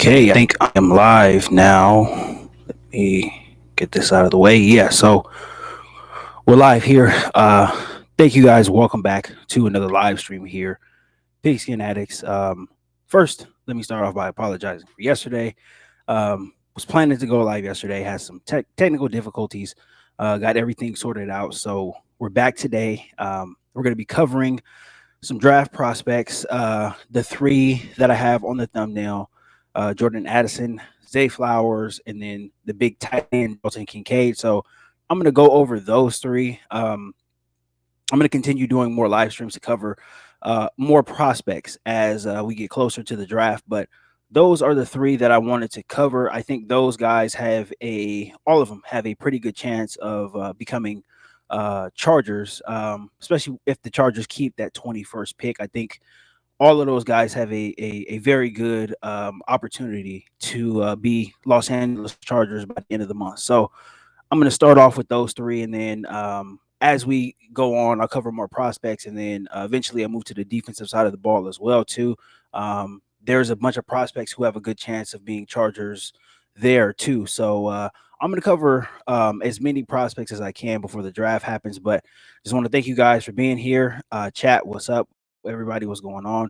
Okay, I think I am live now. Let me get this out of the way. Yeah, so we're live here. Thank you guys. Welcome back to another live stream here. Pigskin Addicts. First, let me start off by apologizing for yesterday. Was planning to go live yesterday, had some technical difficulties, got everything sorted out. So we're back today. We're going to be covering some draft prospects. The three that I have on the thumbnail: Jordan Addison, Zay Flowers, and then the big tight end Dalton Kincaid. So I'm going to go over those three. I'm going to continue doing more live streams to cover more prospects as we get closer to the draft. But those are the three that I wanted to cover. I think those guys all of them have a pretty good chance of becoming Chargers, especially if the Chargers keep that 21st pick. I think all of those guys have a very good opportunity to be Los Angeles Chargers by the end of the month. So I'm going to start off with those three, and then as we go on, I'll cover more prospects, and then eventually I'll move to the defensive side of the ball as well too. There's a bunch of prospects who have a good chance of being Chargers there too. So I'm going to cover as many prospects as I can before the draft happens. But just want to thank you guys for being here. Chat, what's up? Everybody, what's going on?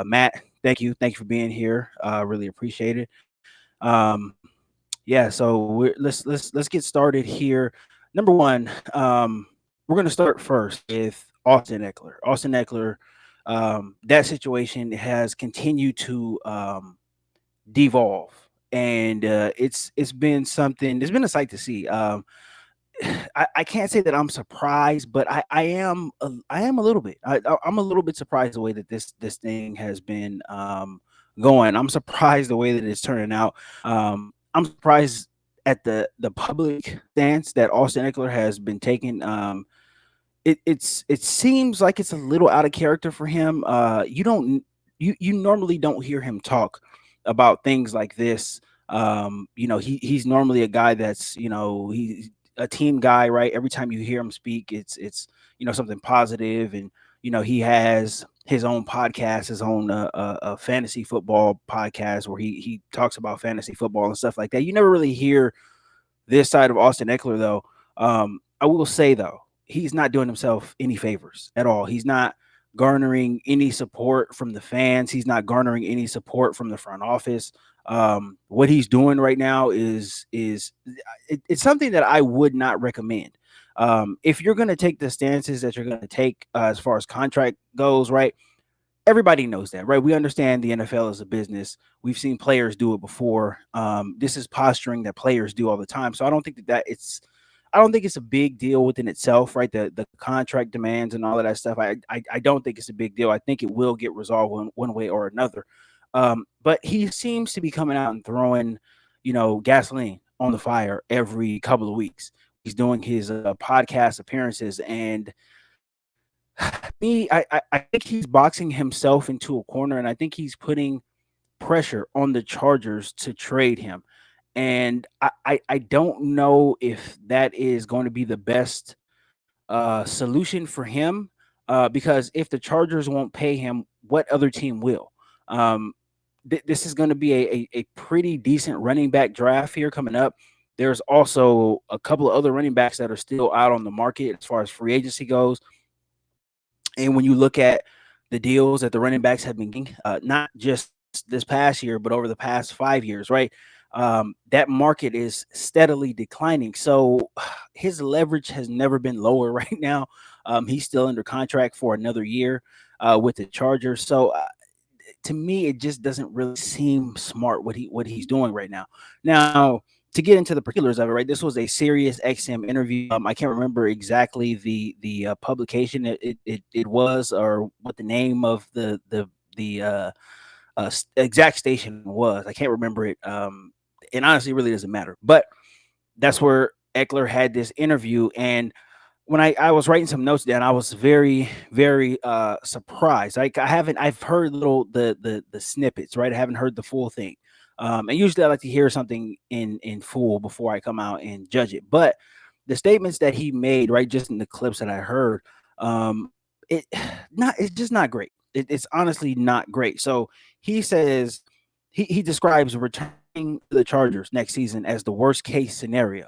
Matt, thank you for being here. Really appreciate it. Yeah, so let's get started here. Number one, we're gonna start first with Austin Ekeler. Austin Ekeler, that situation has continued to devolve, and it's been something. It's been a sight to see. I can't say that I'm surprised, but I am a little bit. I'm a little bit surprised the way that this thing has been going. I'm surprised the way that it's turning out. I'm surprised at the public stance that Austin Eckler has been taking. It seems like it's a little out of character for him. You normally don't hear him talk about things like this. He's normally a guy that's he's a team guy, right? Every time you hear him speak, it's something positive, and he has his own podcast, his own fantasy football podcast where he talks about fantasy football and stuff like that. You never really hear this side of Austin Eckler, though. I will say, though, he's not doing himself any favors at all. He's not garnering any support from the fans. He's not garnering any support from the front office. What he's doing right now is it's something that I would not recommend. If you're going to take the stances that you're going to take as far as contract goes, right? Everybody knows that, right? We understand the NFL is a business. We've seen players do it before. This is posturing that players do all the time. So I don't think I don't think it's a big deal within itself, right? The contract demands and all of that stuff. I don't think it's a big deal. I think it will get resolved one way or another. But he seems to be coming out and throwing, gasoline on the fire every couple of weeks. He's doing his podcast appearances, and I think he's boxing himself into a corner, and I think he's putting pressure on the Chargers to trade him. And I don't know if that is going to be the best solution for him, because if the Chargers won't pay him, what other team will? This is going to be a pretty decent running back draft here coming up. There's also a couple of other running backs that are still out on the market as far as free agency goes. And when you look at the deals that the running backs have been getting, not just this past year, but over the past 5 years, right? That market is steadily declining. So his leverage has never been lower right now. He's still under contract for another year with the Chargers. So to me, it just doesn't really seem smart what he's doing right now. Now, to get into the particulars of it, right? This was a Sirius XM interview. I can't remember exactly the publication it was, or what the name of the exact station was. I can't remember it. And honestly, it really doesn't matter. But that's where Eckler had this interview, and when I was writing some notes down, I was very, very surprised. Like I've heard the snippets, right? I haven't heard the full thing. And usually I like to hear something in full before I come out and judge it. But the statements that he made, right, just in the clips that I heard, it's just not great. It's honestly not great. So he says he describes returning to the Chargers next season as the worst case scenario.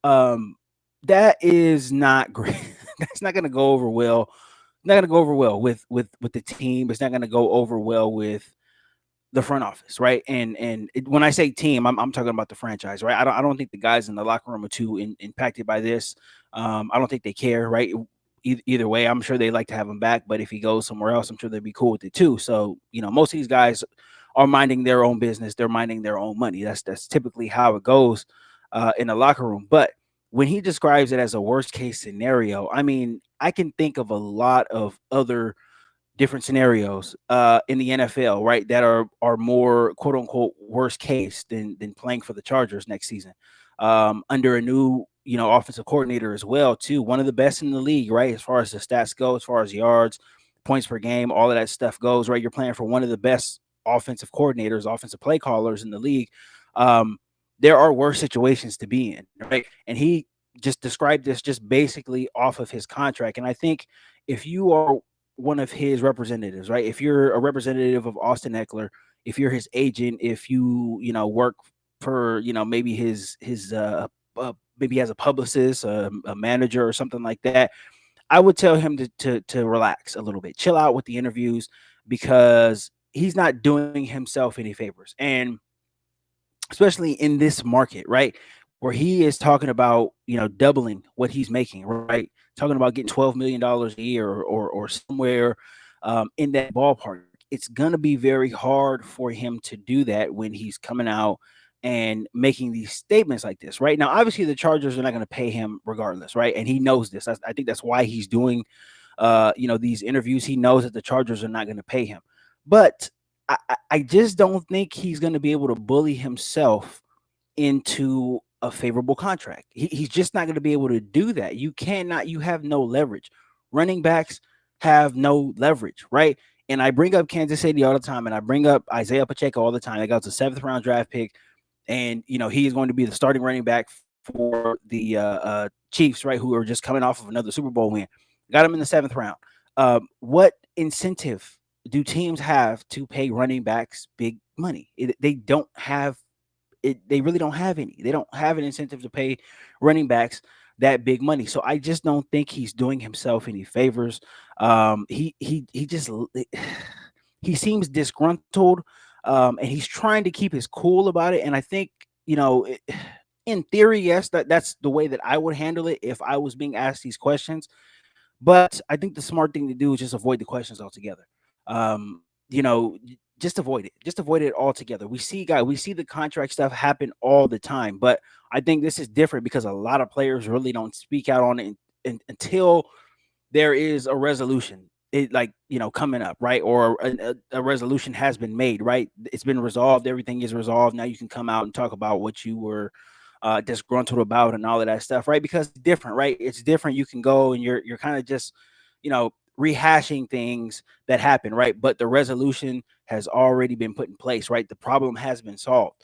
Um, that is not great. That's not going to go over well. Not going to go over well with the team. It's not going to go over well with the front office, right? When I say team, I'm talking about the franchise, right? I don't think the guys in the locker room are too impacted by this. I don't think they care, right? Either way, I'm sure they like to have him back, but if he goes somewhere else, I'm sure they'd be cool with it too. So, most of these guys are minding their own business. They're minding their own money. That's typically how it goes in the locker room. But when he describes it as a worst case scenario, I mean, I can think of a lot of other different scenarios in the NFL, right? That are more quote unquote worst case than playing for the Chargers next season. Under a new offensive coordinator as well, too. One of the best in the league, right? As far as the stats go, as far as yards, points per game, all of that stuff goes, right? You're playing for one of the best offensive coordinators, offensive play callers in the league. Um, there are worse situations to be in, right? And he just described this just basically off of his contract. And I think if you are one of his representatives, right? If you're a representative of Austin Ekeler, if you're his agent, if work for maybe maybe he has a publicist, a manager, or something like that, I would tell him to relax a little bit, chill out with the interviews, because he's not doing himself any favors, and especially in this market, right? Where he is talking about, doubling what he's making, right? Talking about getting $12 million a year or somewhere in that ballpark. It's going to be very hard for him to do that when he's coming out and making these statements like this, right? Now, obviously, the Chargers are not going to pay him regardless, right? And he knows this. I think that's why he's doing, these interviews. He knows that the Chargers are not going to pay him. But I just don't think he's going to be able to bully himself into a favorable contract. He's just not going to be able to do that. You have no leverage. Running backs have no leverage, right? And I bring up Kansas City all the time, and I bring up Isaiah Pacheco all the time. That guy's a 7th round draft pick, and he is going to be the starting running back for the Chiefs, right? Who are just coming off of another Super Bowl win. Got him in the 7th round. What incentive do teams have to pay running backs big money? They don't have it. They really don't have any. They don't have an incentive to pay running backs that big money. So I just don't think he's doing himself any favors. He just he seems disgruntled, and he's trying to keep his cool about it. And I think in theory, yes, that's the way that I would handle it if I was being asked these questions. But I think the smart thing to do is just avoid the questions altogether. Um, just avoid it. Just avoid it altogether. We see the contract stuff happen all the time, but I think this is different because a lot of players really don't speak out on it until there is a resolution. It like coming up, right? Or a resolution has been made, right? It's been resolved. Everything is resolved. Now you can come out and talk about what you were disgruntled about and all of that stuff, right? Because it's different, right? It's different. You can go and you're kind of just, rehashing things that happen, right? But the resolution has already been put in place, right? The problem has been solved.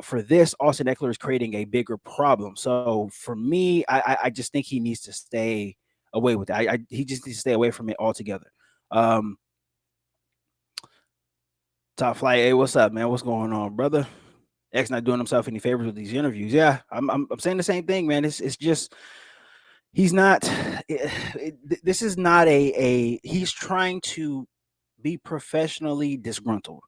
For this, Austin Eckler is creating a bigger problem. So for me, I just think he needs to stay away with it. He just needs to stay away from it altogether. Um, Top Flight, hey, what's up, man? What's going on, brother? X not doing himself any favors with these interviews. Yeah, I'm saying the same thing, man. It's just he's not. This is not a. He's trying to be professionally disgruntled,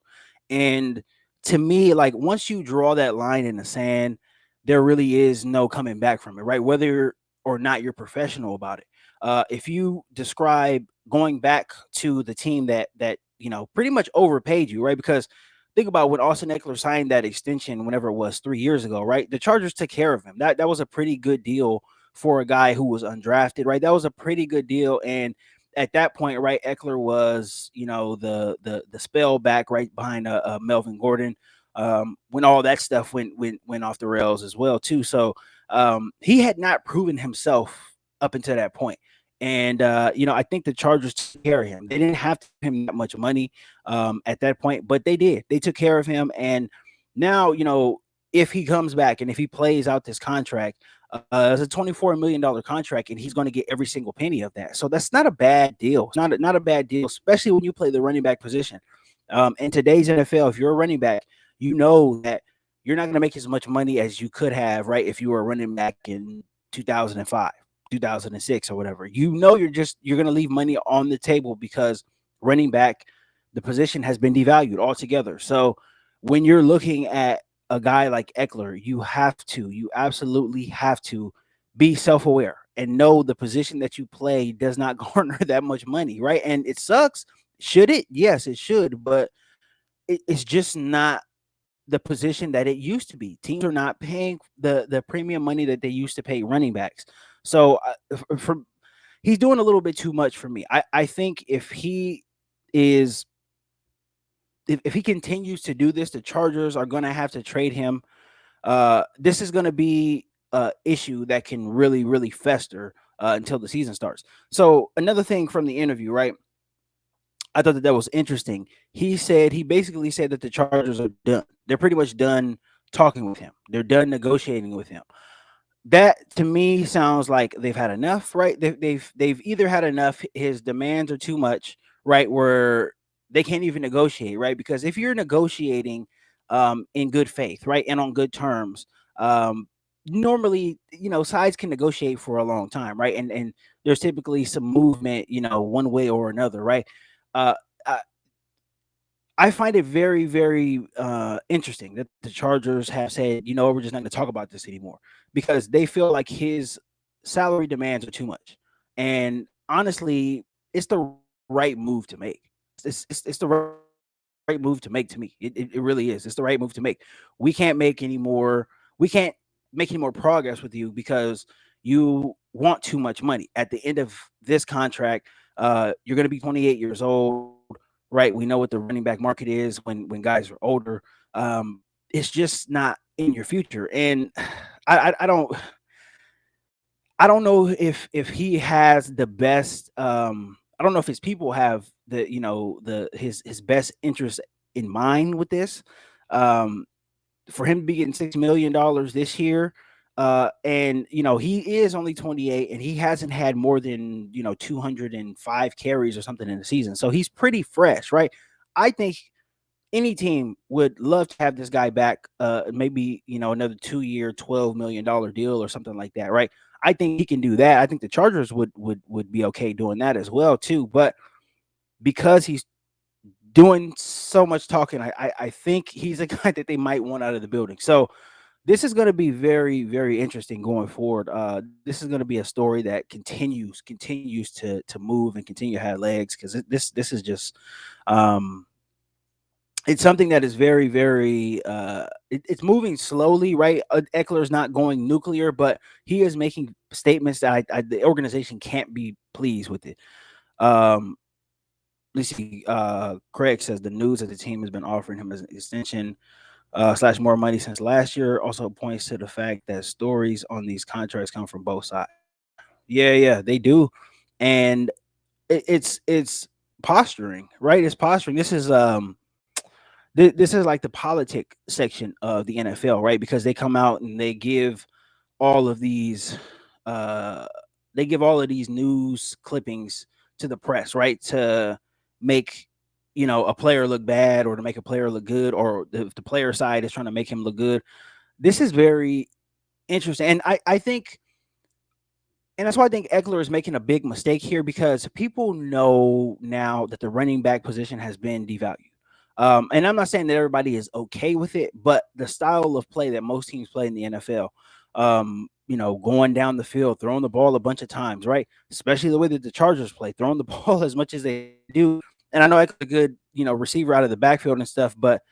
and to me, like once you draw that line in the sand, there really is no coming back from it, right? Whether or not you're professional about it. If you describe going back to the team that pretty much overpaid you, right? Because think about when Austin Eckler signed that extension, whenever it was 3 years ago, right? The Chargers took care of him. That was a pretty good deal for a guy who was undrafted, right? That was a pretty good deal. And at that point, right, Eckler was, the spell back right behind Melvin Gordon. When all that stuff went off the rails as well, too. So he had not proven himself up until that point. And I think the Chargers took care of him. They didn't have to pay him that much money at that point, but they did. They took care of him. And now, if he comes back and if he plays out this contract, it's a $24 million contract, and he's going to get every single penny of that. So that's not a bad deal. It's not a bad deal, especially when you play the running back position. In today's NFL, if you're a running back, you know that you're not going to make as much money as you could have, right? If you were running back in 2005, 2006, or whatever. You know, you're going to leave money on the table because running back, the position has been devalued altogether. So when you're looking at a guy like Eckler, you absolutely have to be self-aware and know the position that you play does not garner that much money, right? And it sucks. Should it? Yes, it should, but it's just not the position that it used to be. Teams are not paying the premium money that they used to pay running backs. So for he's doing a little bit too much for me. I think is if he continues to do this, the Chargers are going to have to trade him. This is going to be an issue that can really, really fester until the season starts. So another thing from the interview, right? I thought that was interesting. He basically said that the Chargers are done. They're pretty much done talking with him. They're done negotiating with him. That to me sounds like they've had enough, right? They've either had enough, his demands are too much, right? Where they can't even negotiate, right? Because if you're negotiating in good faith, right, and on good terms, normally, sides can negotiate for a long time, right? And there's typically some movement, one way or another, right? Uh, I, I find it very, very interesting that the Chargers have said, we're just not going to talk about this anymore because they feel like his salary demands are too much. And honestly, it's the right move to make. It's the right move to make to me. It really is. It's the right move to make. We can't make any more. We can't make any more progress with you because you want too much money. At the end of this contract, you're going to be 28 years old, right? We know what the running back market is when guys are older. It's just not in your future, and I don't know if he has the best. I don't know if his people have his best interest in mind with this. Um, for him to be getting $6 million this year, and he is only 28, and he hasn't had more than 205 carries or something in the season, so he's pretty fresh, right? I think any team would love to have this guy back, maybe another 2 year, $12 million deal or something like that, right? I think he can do that. I think the Chargers would be okay doing that as well too, but because he's doing so much talking, I think he's a guy that they might want out of the building. So this is going to be very, very interesting going forward. This is going to be a story that continues to move and continue to have legs because this is just it's something that is very, very it's moving slowly, right? Eckler's not going nuclear, but he is making statements that the organization can't be pleased with it. Let's see. Craig says the news that the team has been offering him as an extension slash more money since last year also points to the fact that stories on these contracts come from both sides. Yeah, they do, and it's posturing, right? It's posturing. This is like the politic section of the NFL, right? Because they come out and all of these uh they give all of these news clippings to the press, right? To make a player look bad or to make a player look good, or if the player side is trying to make him look good. This is very interesting. And I think and that's why I think Eckler is making a big mistake here because people know now that the running back position has been devalued. And I'm not saying that everybody is okay with it, but the style of play that most teams play in the NFL, going down the field, throwing the ball a bunch of times, right? Especially the way that the Chargers play, throwing the ball as much as they do. And I know Eckler's a good, receiver out of the backfield and stuff, but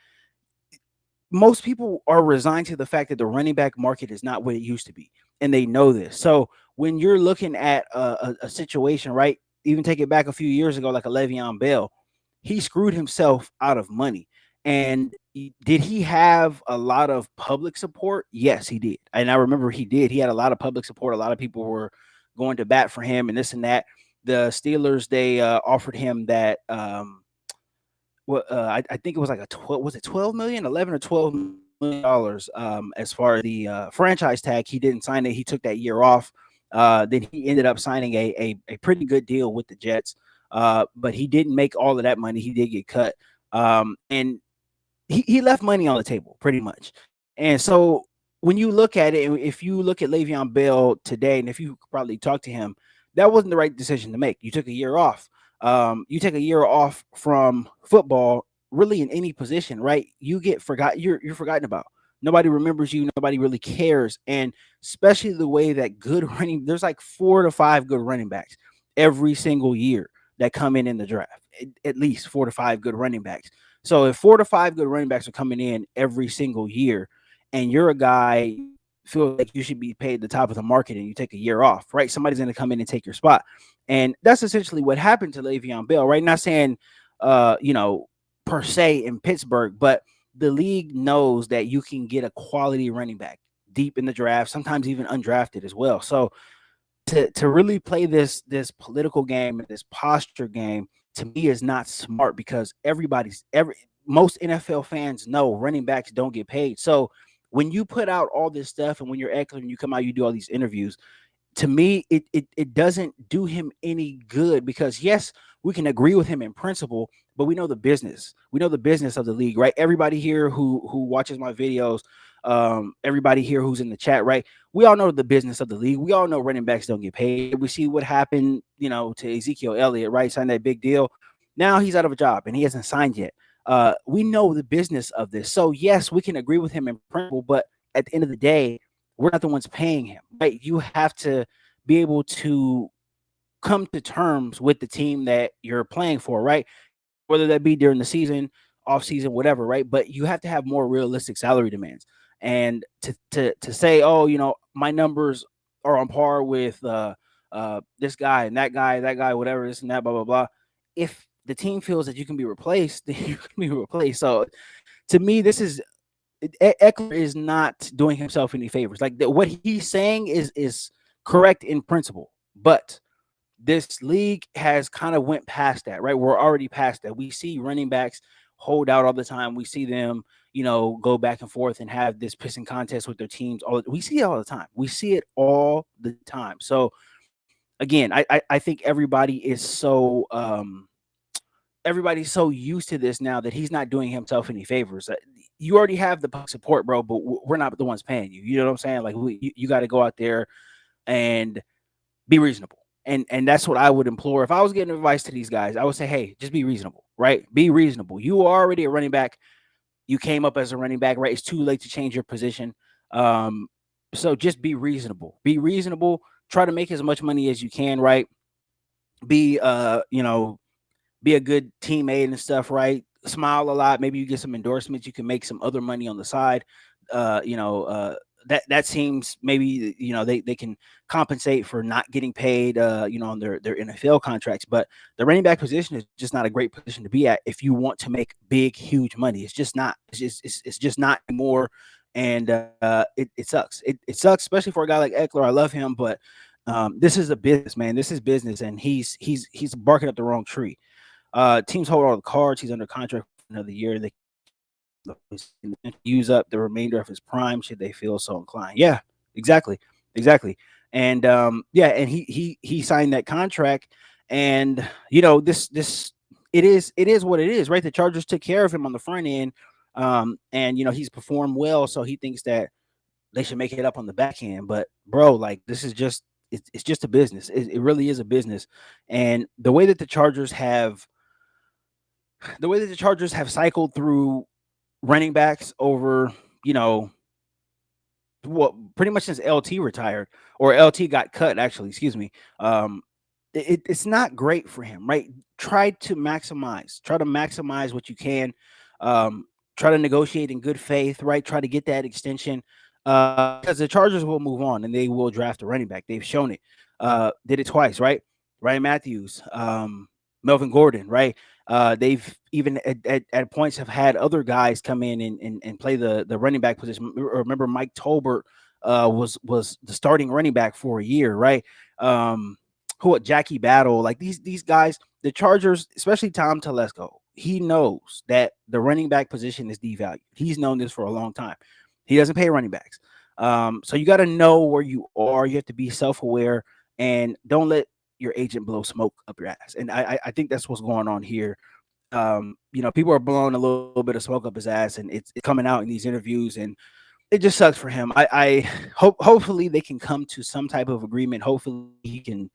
most people are resigned to the fact that the running back market is not what it used to be, and they know this. So when you're looking at a situation, right? Even take it back a few years ago, like a Le'Veon Bell, he screwed himself out of money. And did he have a lot of public support? Yes, he did. And I remember he did. He had a lot of public support. A lot of people were going to bat for him and this and that. The Steelers, they offered him that I think it was like a 12, was it 12 million, 11 or 12 million dollars as far as the franchise tag. He didn't sign it. He took that year off. Then he ended up signing a pretty good deal with the Jets. But he didn't make all of that money. He did get cut. And he left money on the table pretty much. And so when you look at it, if you look at Le'Veon Bell today, and if you probably talk to him, that wasn't the right decision to make. You took a year off. You take a year off from football, really in any position, right? You get forgot. You're forgotten about. Nobody remembers you. Nobody really cares. And especially the way that good running, there's like 4 to 5 good running backs every single year that come in the draft. At least 4 to 5 good running backs. So if 4 to 5 good running backs are coming in every single year, and you're a guy feel like you should be paid the top of the market and you take a year off, right? Somebody's going to come in and take your spot. And that's essentially what happened to Le'Veon Bell, right? Not saying, you know, per se in Pittsburgh, but the league knows that you can get a quality running back deep in the draft, sometimes even undrafted as well. So to really play this political game and this posture game to me is not smart because most NFL fans know running backs don't get paid. So when you put out all this stuff and when you're Ekeler and you come out, you do all these interviews, to me, it doesn't do him any good because yes, we can agree with him in principle, but we know the business. We know the business of the league, right? Everybody here who watches my videos, everybody here who's in the chat, right? We all know the business of the league. We all know running backs don't get paid. We see what happened, you know, to Ezekiel Elliott, right? Signed that big deal. Now he's out of a job and he hasn't signed yet. We know the business of this. So yes, we can agree with him in principle, but at the end of the day, we're not the ones paying him, right? You have to be able to come to terms with the team that you're playing for, right? Whether that be during the season, off season, whatever, right? But you have to have more realistic salary demands. And to say, oh, you know, my numbers are on par with this guy and that guy, whatever, this and that, blah blah blah. If the team feels that you can be replaced, then you can be replaced. So to me, this is Eckler is not doing himself any favors. Like what he's saying is correct in principle, but this league has kind of went past that, right? We're already past that. We see running backs hold out all the time. We see them, you know, go back and forth and have this pissing contest with their teams. We see it all the time. We see it all the time. So again, I think everybody's so used to this now that he's not doing himself any favors. You already have the public support, bro, but we're not the ones paying you. You know what I'm saying? Like you got to go out there and be reasonable. And that's what I would implore. If I was getting advice to these guys, I would say, hey, just be reasonable, right? Be reasonable. You are already a running back. You came up as a running back, right? It's too late to change your position. So just be reasonable. Be reasonable. Try to make as much money as you can, right? Be you know, be a good teammate and stuff, right? Smile a lot. Maybe you get some endorsements. You can make some other money on the side. You know, that seems maybe they can compensate for not getting paid, you know, on their NFL contracts. But the running back position is just not a great position to be at if you want to make big, huge money. It's just not. It's just not anymore. And it sucks. It sucks, especially for a guy like Eckler. I love him, but this is a business, man. This is business, and he's barking up the wrong tree. Teams hold all the cards. He's under contract for another year. They use up the remainder of his prime should they feel so inclined. Yeah, exactly. And yeah, and he signed that contract, and you know this it is what it is, right? The Chargers took care of him on the front end, and you know he's performed well, so he thinks that they should make it up on the back end. But bro, like this is just it's just a business. It really is a business, and the way that the Chargers have cycled through running backs over, you know, what pretty much since LT retired or LT got cut, actually, excuse me. It's not great for him, right? Try to maximize what you can. Try to negotiate in good faith, right? Try to get that extension because the Chargers will move on and they will draft a running back. They've shown it. Did it twice, right? Ryan Matthews, Melvin Gordon, right? They've even at points have had other guys come in and play the running back position. Remember, Mike Tolbert was the starting running back for a year, right? Jackie Battle, like these guys, the Chargers, especially Tom Telesco, he knows that the running back position is devalued. He's known this for a long time. He doesn't pay running backs. So you got to know where you are. You have to be self-aware and don't let your agent blow smoke up your ass. And I think that's what's going on here. People are blowing a little bit of smoke up his ass, and it's coming out in these interviews, and it just sucks for him. I hopefully they can come to some type of agreement. Hopefully he can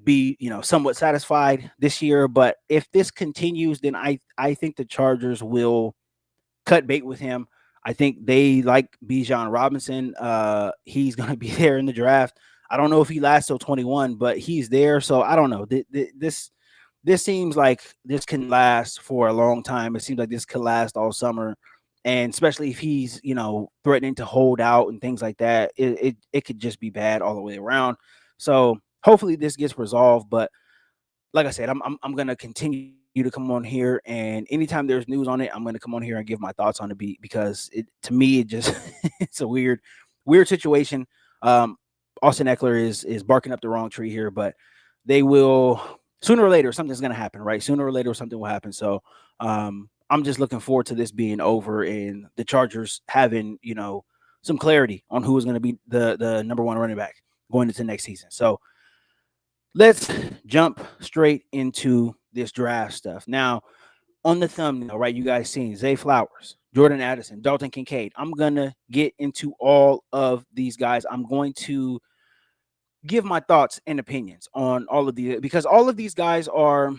be, somewhat satisfied this year. But if this continues, then I think the Chargers will cut bait with him. I think they like Bijan Robinson. He's going to be there in the draft. I don't know if he lasts till 21, but he's there. So I don't know. This seems like this can last for a long time. It seems like this could last all summer, and especially if he's threatening to hold out and things like that, it could just be bad all the way around. So hopefully this gets resolved. But like I said, I'm gonna continue to come on here, and anytime there's news on it, I'm gonna come on here and give my thoughts on the beat, because to me it just it's a weird situation. Um, Austin Eckler is barking up the wrong tree here, but they will sooner or later something's gonna happen, right? Sooner or later something will happen. So I'm just looking forward to this being over and the Chargers having some clarity on who is going to be the number one running back going into next season. So let's jump straight into this draft stuff. Now, on the thumbnail, right, you guys seen Zay Flowers, Jordan Addison, Dalton Kincaid. I'm going to get into all of these guys. I'm going to give my thoughts and opinions on all of these, because all of these guys are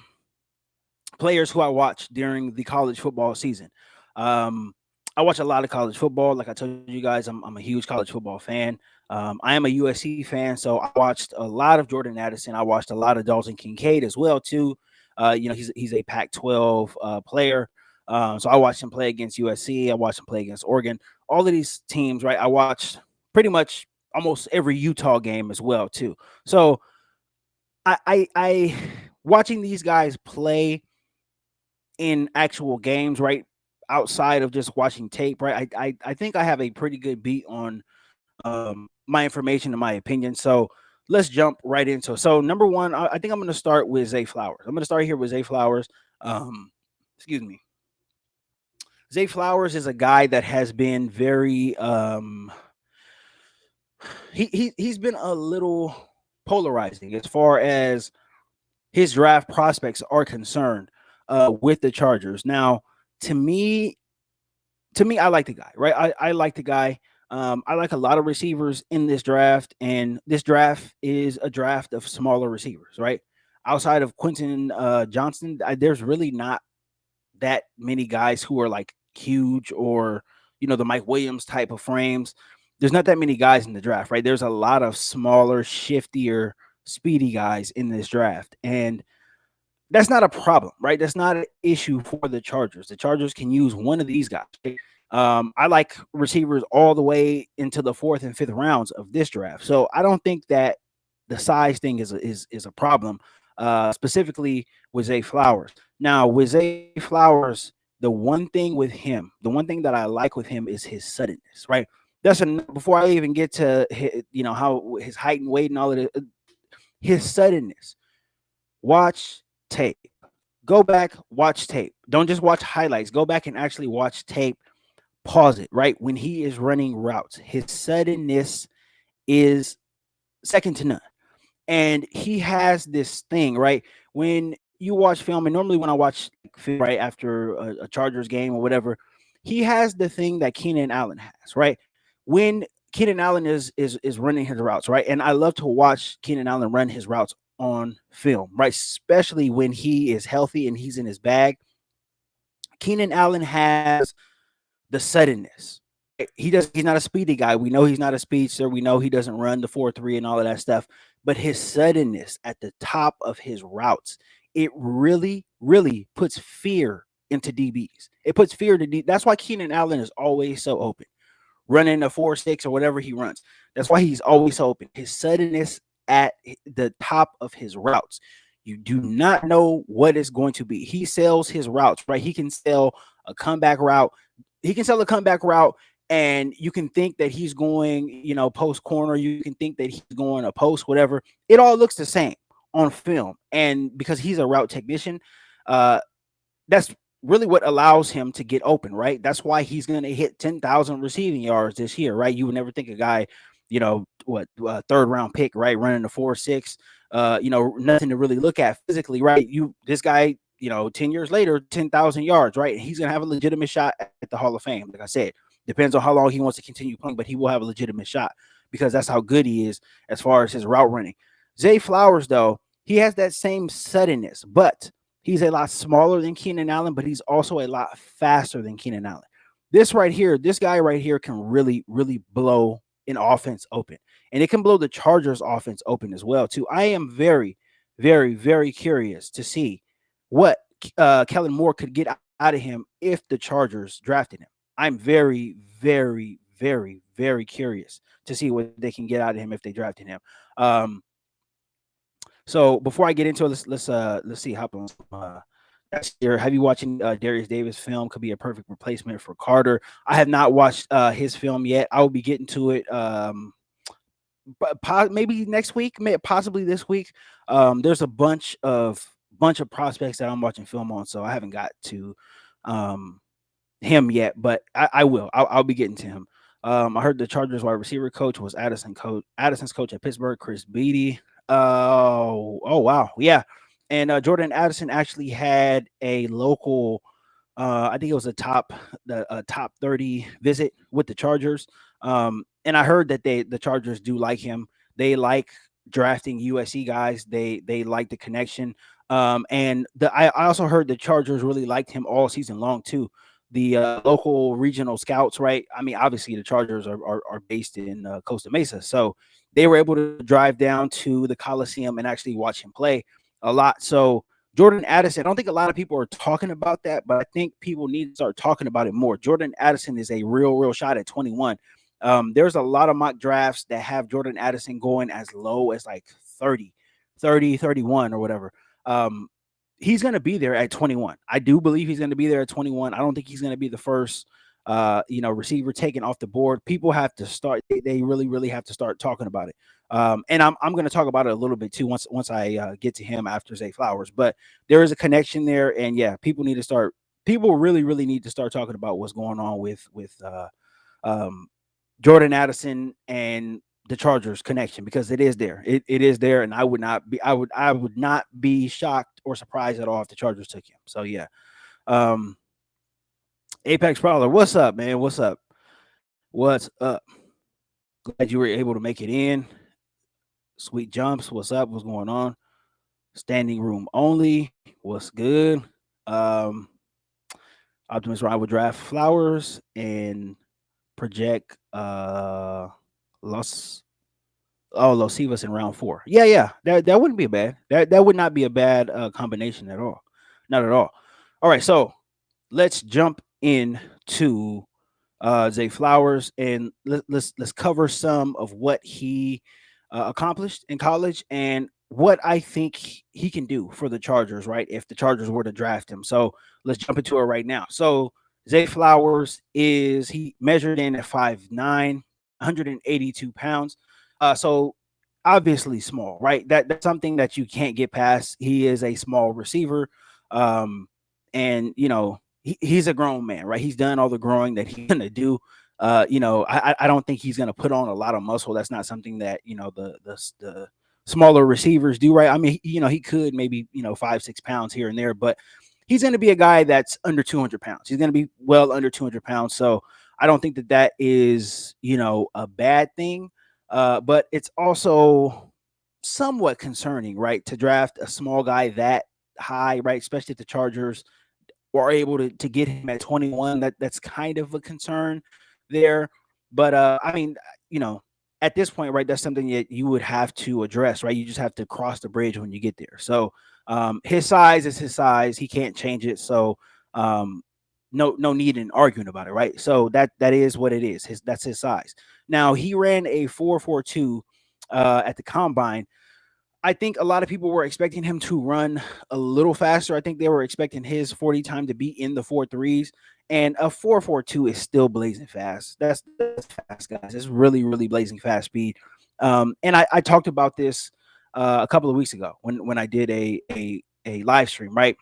players who I watched during the college football season. I watch a lot of college football. Like I told you guys, I'm a huge college football fan. I am a USC fan, so I watched a lot of Jordan Addison. I watched a lot of Dalton Kincaid as well too. He's a Pac-12 player, so I watched him play against USC. I watched him play against Oregon. All of these teams, right? I watched pretty much almost every Utah game as well too. So I watching these guys play in actual games, right, outside of just watching tape, right, I think I have a pretty good beat on my information and my opinion. So let's jump right into it. So number one, I think I'm going to start with Zay Flowers. I'm going to start here with Zay Flowers. Excuse me. Zay Flowers is a guy that has been very he's been a little polarizing as far as his draft prospects are concerned with the Chargers. Now, to me, I like the guy, right? I like the guy. I like a lot of receivers in this draft, and this draft is a draft of smaller receivers, right? Outside of Quentin Johnson, there's really not that many guys who are like huge, or the Mike Williams type of frames. There's not that many guys in the draft, right? There's a lot of smaller, shiftier, speedy guys in this draft, and that's not a problem, right? That's not an issue for the Chargers. The Chargers can use one of these guys. Right? I like receivers all the way into the 4th and 5th rounds of this draft, so I don't think that the size thing is a problem, specifically with Zay Flowers. Now, with Zay Flowers, the one thing that I like with him is his suddenness, right? Before I even get to how his height and weight and all of it, his suddenness. Watch tape. Go back, watch tape. Don't just watch highlights. Go back and actually watch tape. Pause it, right? When he is running routes, his suddenness is second to none. And he has this thing, right? When you watch film, and normally when I watch film, right, after a Chargers game or whatever, he has the thing that Keenan Allen has, right? When Keenan Allen is running his routes, right? And I love to watch Keenan Allen run his routes on film, right? Especially when he is healthy and he's in his bag. Keenan Allen has the suddenness. Right? He's not a speedy guy. We know he's not a speedster. We know he doesn't run the 4.3 and all of that stuff. But his suddenness at the top of his routes, it really, really puts fear into DBs. It puts fear to D. That's why Keenan Allen is always so open, running a 4.6 or whatever he runs. That's why he's always so open. His suddenness at the top of his routes. You do not know what it's going to be. He sells his routes, right? He can sell a comeback route. And you can think that he's going, post corner. You can think that he's going a post, whatever. It all looks the same on film. And because he's a route technician, that's really what allows him to get open, right? That's why he's going to hit 10,000 receiving yards this year, right? You would never think a guy, third round pick, right, running a 4.6, nothing to really look at physically, right? This guy 10 years later, 10,000 yards, right? And he's going to have a legitimate shot at the Hall of Fame. Like I said, depends on how long he wants to continue playing, but he will have a legitimate shot because that's how good he is as far as his route running. Zay Flowers, though, he has that same suddenness, but he's a lot smaller than Keenan Allen, but he's also a lot faster than Keenan Allen. This guy right here can really, really blow an offense open. And it can blow the Chargers offense open as well, too. I am very, very, very curious to see what Kellen Moore could get out of him if the Chargers drafted him. I'm very, very, very, very curious to see what they can get out of him if they drafted him. So before I get into it, let's see. Hop on. Here, have you watching Darius Davis film? Could be a perfect replacement for Carter. I have not watched his film yet. I will be getting to it. Maybe next week, possibly this week. There's a bunch of prospects that I'm watching film on, so I haven't got to him yet, but I will. I'll be getting to him. I heard the Chargers wide receiver coach was Addison's coach at Pittsburgh, Chris Beatty. Oh wow, yeah. And Jordan Addison actually had a local, I think it was a top 30 visit with the Chargers. And I heard that the Chargers do like him. They like drafting USC guys. They like the connection. And I also heard the Chargers really liked him all season long too. The local regional scouts, right? I mean, obviously the Chargers are based in Costa Mesa, so they were able to drive down to the Coliseum and actually watch him play a lot. So Jordan Addison, I don't think a lot of people are talking about that, but I think people need to start talking about it more. Jordan Addison is a real shot at 21. There's a lot of mock drafts that have Jordan Addison going as low as like 30, 31 or whatever. He's going to be there at 21. I do believe he's going to be there at 21. I don't think he's going to be the first, receiver taken off the board. People have to start. They really have to start talking about it. And I'm going to talk about it a little bit too once I get to him after Zay Flowers. But there is a connection there, and yeah, people really need to start talking about what's going on with Jordan Addison and the Chargers connection, because it is there. It is there, and I would not be shocked or surprised at all if the Chargers took him. So yeah. Apex Prowler, what's up, man? What's up? Glad you were able to make it in. Sweet Jumps, what's up? What's going on? Standing room only, what's good? Optimus Ryan would draft Flowers and project Los Civas in round 4. Yeah. That wouldn't be bad. That would not be a bad combination at all. Not at all. All right, so let's jump into Zay Flowers, and let's cover some of what he accomplished in college and what I think he can do for the Chargers, right? If the Chargers were to draft him. So let's jump into it right now. So Zay Flowers he measured in at 5'9", 182 pounds. So obviously small, right? That's something that you can't get past. He is a small receiver. And he's a grown man, right? He's done all the growing that he's gonna do. I don't think he's gonna put on a lot of muscle. That's not something that the smaller receivers do, right? I mean, he could maybe 5-6 pounds here and there, but he's gonna be a guy that's under 200 pounds. He's gonna be well under 200 pounds. So I don't think that is a bad thing, but it's also somewhat concerning, right? To draft a small guy that high, right? Especially if the Chargers were able to get him at 21. That's kind of a concern there. But I mean, at this point, right, that's something that you would have to address, right? You just have to cross the bridge when you get there. So his size is his size. He can't change it. So no need in arguing about it, right? So that is what it is. That's his size. Now, he ran a 4.42 at the combine. I think a lot of people were expecting him to run a little faster. I think they were expecting his 40 time to be in the 4.3s, and a 4.42 is still blazing fast. That's fast, guys. It's really blazing fast speed. And I talked about this a couple of weeks ago when I did a live stream, right?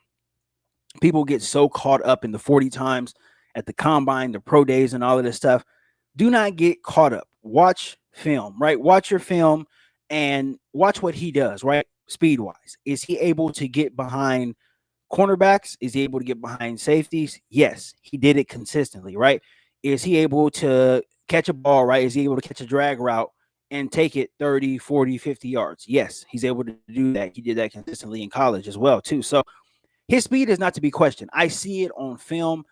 People get so caught up in the 40 times at the combine, the pro days, and all of this stuff. Do not get caught up. Watch film, right? Watch your film and watch what he does, right? Speed wise, is he able to get behind cornerbacks? Is he able to get behind safeties? Yes, he did it consistently, right? Is he able to catch a ball, right? Is he able to catch a drag route and take it 30, 40, 50 yards? Yes, he's able to do that. He did that consistently in college as well, too. So his speed is not to be questioned. I see it on film.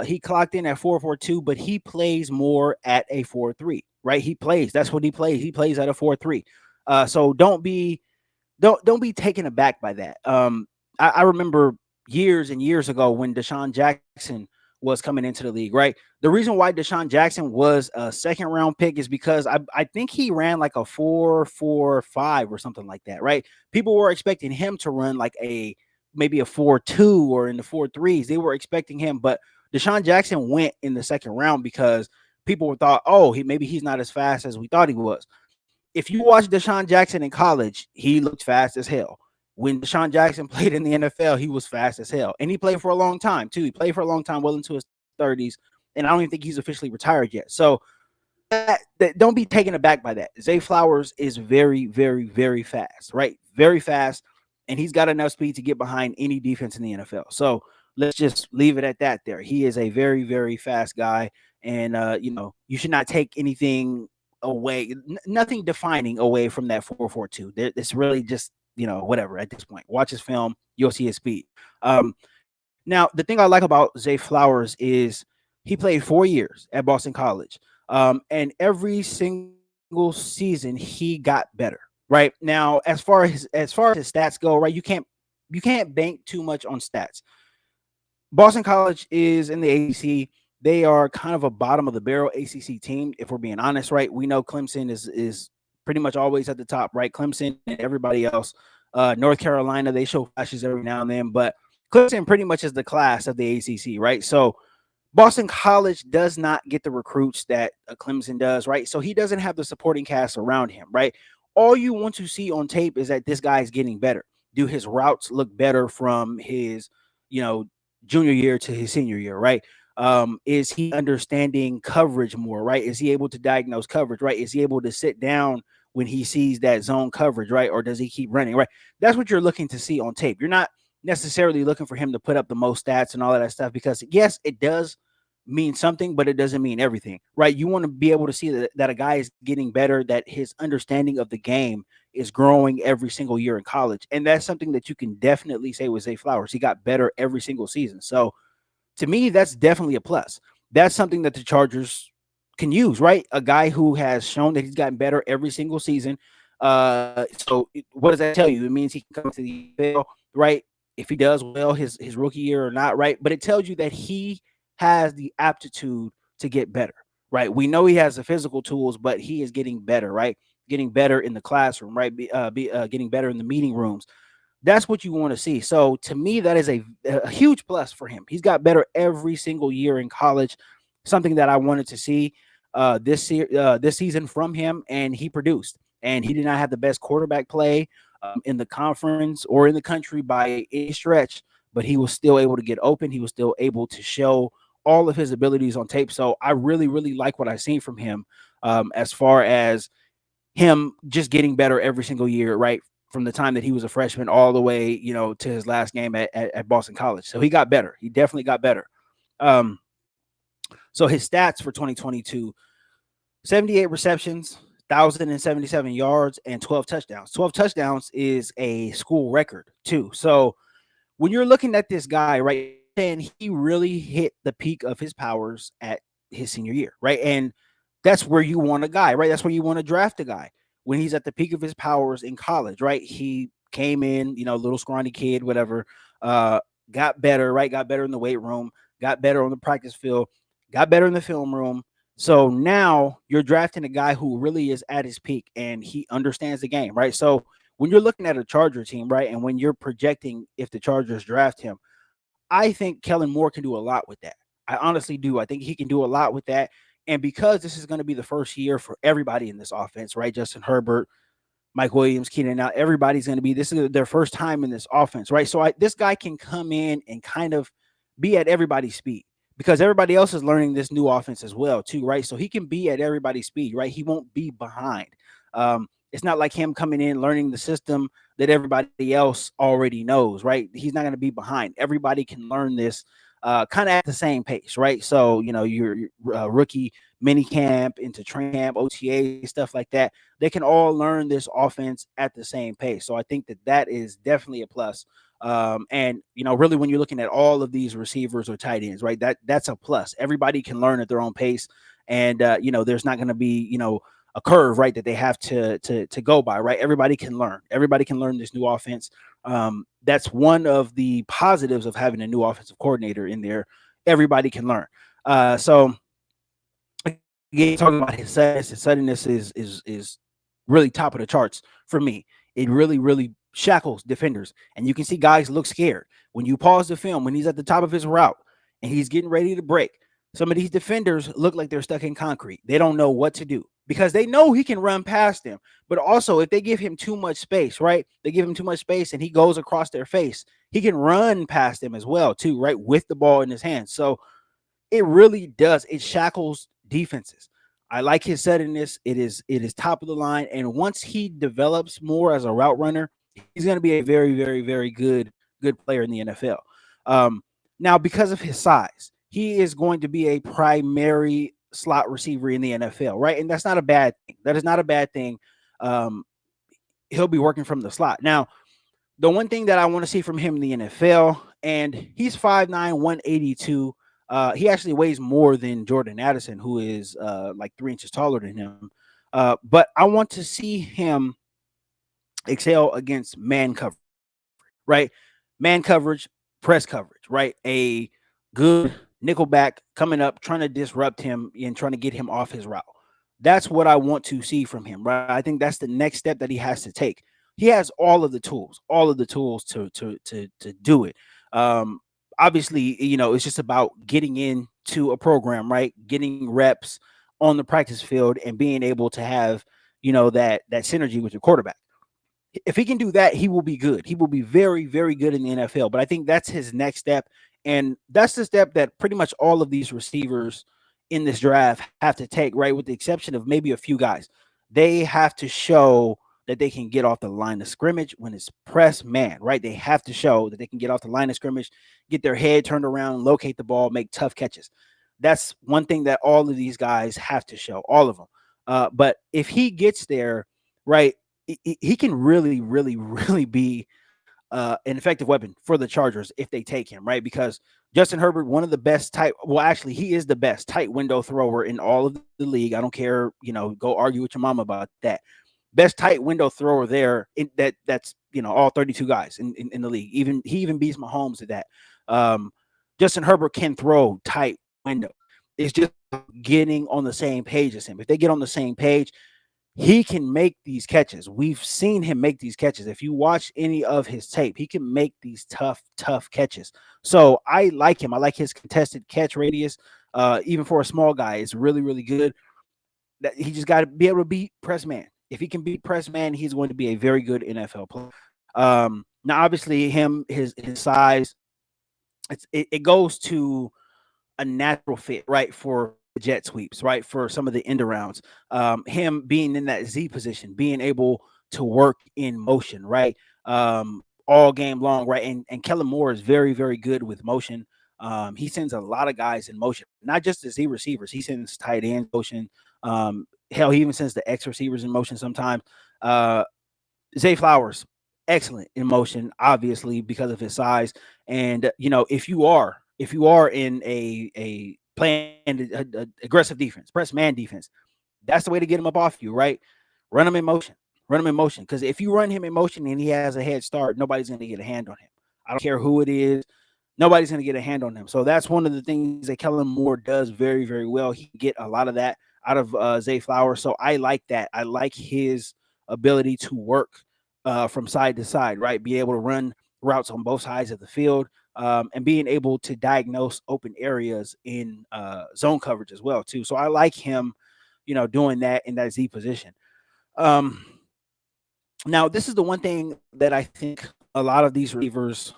He clocked in at 4.42, but he plays more at a 4.3, right? He plays. That's what he plays. He plays at a 4.3. So don't be taken aback by that. I remember years and years ago when Deshaun Jackson was coming into the league, right? The reason why Deshaun Jackson was a second round pick is because I think he ran like a 4.45 or something like that, right? People were expecting him to run like a maybe a 4.2 or in the 4.3s. They were expecting him, but Deshaun Jackson went in the second round because people thought, oh, maybe he's not as fast as we thought he was. If you watch Deshaun Jackson in college, he looked fast as hell. When Deshaun Jackson played in the NFL, he was fast as hell. And he played for a long time, too. He played for a long time, well into his 30s. And I don't even think he's officially retired yet. So don't be taken aback by that. Zay Flowers is very, very, very fast, right? Very fast. And he's got enough speed to get behind any defense in the NFL. So let's just leave it at that there. He is a very, very fast guy. And, you should not take anything away, nothing defining away from that 4.42. It's really just, whatever at this point. Watch his film, you'll see his speed. Now, the thing I like about Zay Flowers is he played 4 years at Boston College. And every single season he got better. Right now, as far as his stats go, right, you can't bank too much on stats. Boston College is in the ACC. They are kind of a bottom of the barrel ACC team, if we're being honest, right? We know Clemson is pretty much always at the top, right? Clemson and everybody else. North Carolina, they show flashes every now and then, but Clemson pretty much is the class of the ACC, right? So Boston College does not get the recruits that Clemson does, right? So he doesn't have the supporting cast around him, right? All you want to see on tape is that this guy is getting better. Do his routes look better from his, junior year to his senior year, right? Is he understanding coverage more, right? Is he able to diagnose coverage, right? Is he able to sit down when he sees that zone coverage, right? Or does he keep running, right? That's what you're looking to see on tape. You're not necessarily looking for him to put up the most stats and all of that stuff because, yes, it does mean something, but it doesn't mean everything, right? You want to be able to see that a guy is getting better, that his understanding of the game is growing every single year in college. And that's something that you can definitely say with Zay Flowers. He got better every single season. So to me, that's definitely a plus. That's something that the Chargers can use, right? A guy who has shown that he's gotten better every single season. So what does that tell you? It means he can come to the NFL, right? If he does well his rookie year or not, right? But it tells you that he has the aptitude to get better, right? We know he has the physical tools, but he is getting better, right? Getting better in the classroom, right? Getting better in the meeting rooms. That's what you want to see. So to me, that is a huge plus for him. He's got better every single year in college, something that I wanted to see this season from him, and he produced. And he did not have the best quarterback play in the conference or in the country by any stretch, but he was still able to get open. He was still able to show all of his abilities on tape. So I really, really like what I've seen from him as far as him just getting better every single year, right? From the time that he was a freshman all the way, to his last game at Boston College. So he got better. He definitely got better. Um, so his stats for 2022, 78 receptions, 1,077 yards, and 12 touchdowns. 12 touchdowns is a school record, too. So when you're looking at this guy, right, and he really hit the peak of his powers at his senior year, right? And that's where you want a guy, right? That's where you want to draft a guy when he's at the peak of his powers in college, right? He came in, little scrawny kid, whatever, got better, right? Got better in the weight room, got better on the practice field, got better in the film room. So now you're drafting a guy who really is at his peak and he understands the game, right? So when you're looking at a Charger team, right, and when you're projecting if the Chargers draft him, I think Kellen Moore can do a lot with that. I honestly do. I think he can do a lot with that. And because this is going to be the first year for everybody in this offense, right? Justin Herbert, Mike Williams, Keenan, now everybody's going to be, this is their first time in this offense, right? So this guy can come in and kind of be at everybody's speed because everybody else is learning this new offense as well, too, right? So he can be at everybody's speed, right? He won't be behind. It's not like him coming in learning the system that everybody else already knows, right? He's not going to be behind. Everybody can learn this kind of at the same pace, right? So, your rookie mini camp into training camp, OTA, stuff like that, they can all learn this offense at the same pace. So I think that is definitely a plus. And really, when you're looking at all of these receivers or tight ends, right, that's a plus. Everybody can learn at their own pace, and there's not going to be a curve, right, that they have to go by, right? Everybody can learn. Everybody can learn this new offense. That's one of the positives of having a new offensive coordinator in there. Everybody can learn. So again, talking about his suddenness is really top of the charts for me. It really shackles defenders, and you can see guys look scared when you pause the film when he's at the top of his route and he's getting ready to break. Some of these defenders look like they're stuck in concrete. They don't know what to do because they know he can run past them. But also, if they give him too much space, right? They give him too much space and he goes across their face. He can run past them as well, too, right? With the ball in his hands. So it really does. It shackles defenses. I like his suddenness. It is top of the line. And once he develops more as a route runner, he's going to be a very good player in the NFL. Now, because of his size, he is going to be a primary slot receiver in the NFL, right? And that's not a bad thing. That is not a bad thing. Um, he'll be working from the slot. Now, the one thing that I want to see from him in the NFL, and he's 5'9", 182. He actually weighs more than Jordan Addison, who is like 3 inches taller than him. But I want to see him excel against man coverage, right? Man coverage, press coverage, right? A good nickelback coming up, trying to disrupt him and trying to get him off his route. That's what I want to see from him, right? I think that's the next step that he has to take. He has all of the tools to do it. Obviously, it's just about getting into a program, right? Getting reps on the practice field and being able to have, that synergy with your quarterback. If he can do that, he will be good. He will be very good in the NFL. But I think that's his next step. And that's the step that pretty much all of these receivers in this draft have to take, right? With the exception of maybe a few guys. They have to show that they can get off the line of scrimmage when it's press man, right? They have to show that they can get off the line of scrimmage, get their head turned around, locate the ball, make tough catches. That's one thing that all of these guys have to show, all of them. But if he gets there, right, he can really be an effective weapon for the Chargers if they take him, right? Because Justin Herbert, one of the best actually, he is the best tight window thrower in all of the league. I don't care, go argue with your mom about that. Best tight window thrower there. That's all 32 guys in the league. He even beats Mahomes at that. Justin Herbert can throw tight window. It's just getting on the same page as him. If they get on the same page, he can make these catches. We've seen him make these catches. If you watch any of his tape, he can make these tough catches. So I like him. I like his contested catch radius. Even for a small guy, it's really good. That he just got to be able to beat press man. If he can beat press man, he's going to be a very good NFL player. Now, obviously, his size, it goes to a natural fit, right, for jet sweeps, right, for some of the end arounds. Him being in that Z position, being able to work in motion, right, all game long, right, and Kellen Moore is very good with motion. He sends a lot of guys in motion, not just the Z receivers. He sends tight end motion. Hell, he even sends the X receivers in motion sometimes. Zay Flowers, excellent in motion, obviously because of his size. And if you are in a playing a aggressive defense, press man defense, that's the way to get him up off you, right? Run him in motion. Because if you run him in motion and he has a head start, nobody's going to get a hand on him. I don't care who it is. Nobody's going to get a hand on him. So that's one of the things that Kellen Moore does very well. He can get a lot of that out of Zay Flowers. So I like that. I like his ability to work from side to side, right? Be able to run routes on both sides of the field, and being able to diagnose open areas in zone coverage as well, too. So I like him, doing that in that Z position. Now, this is the one thing that I think a lot of these receivers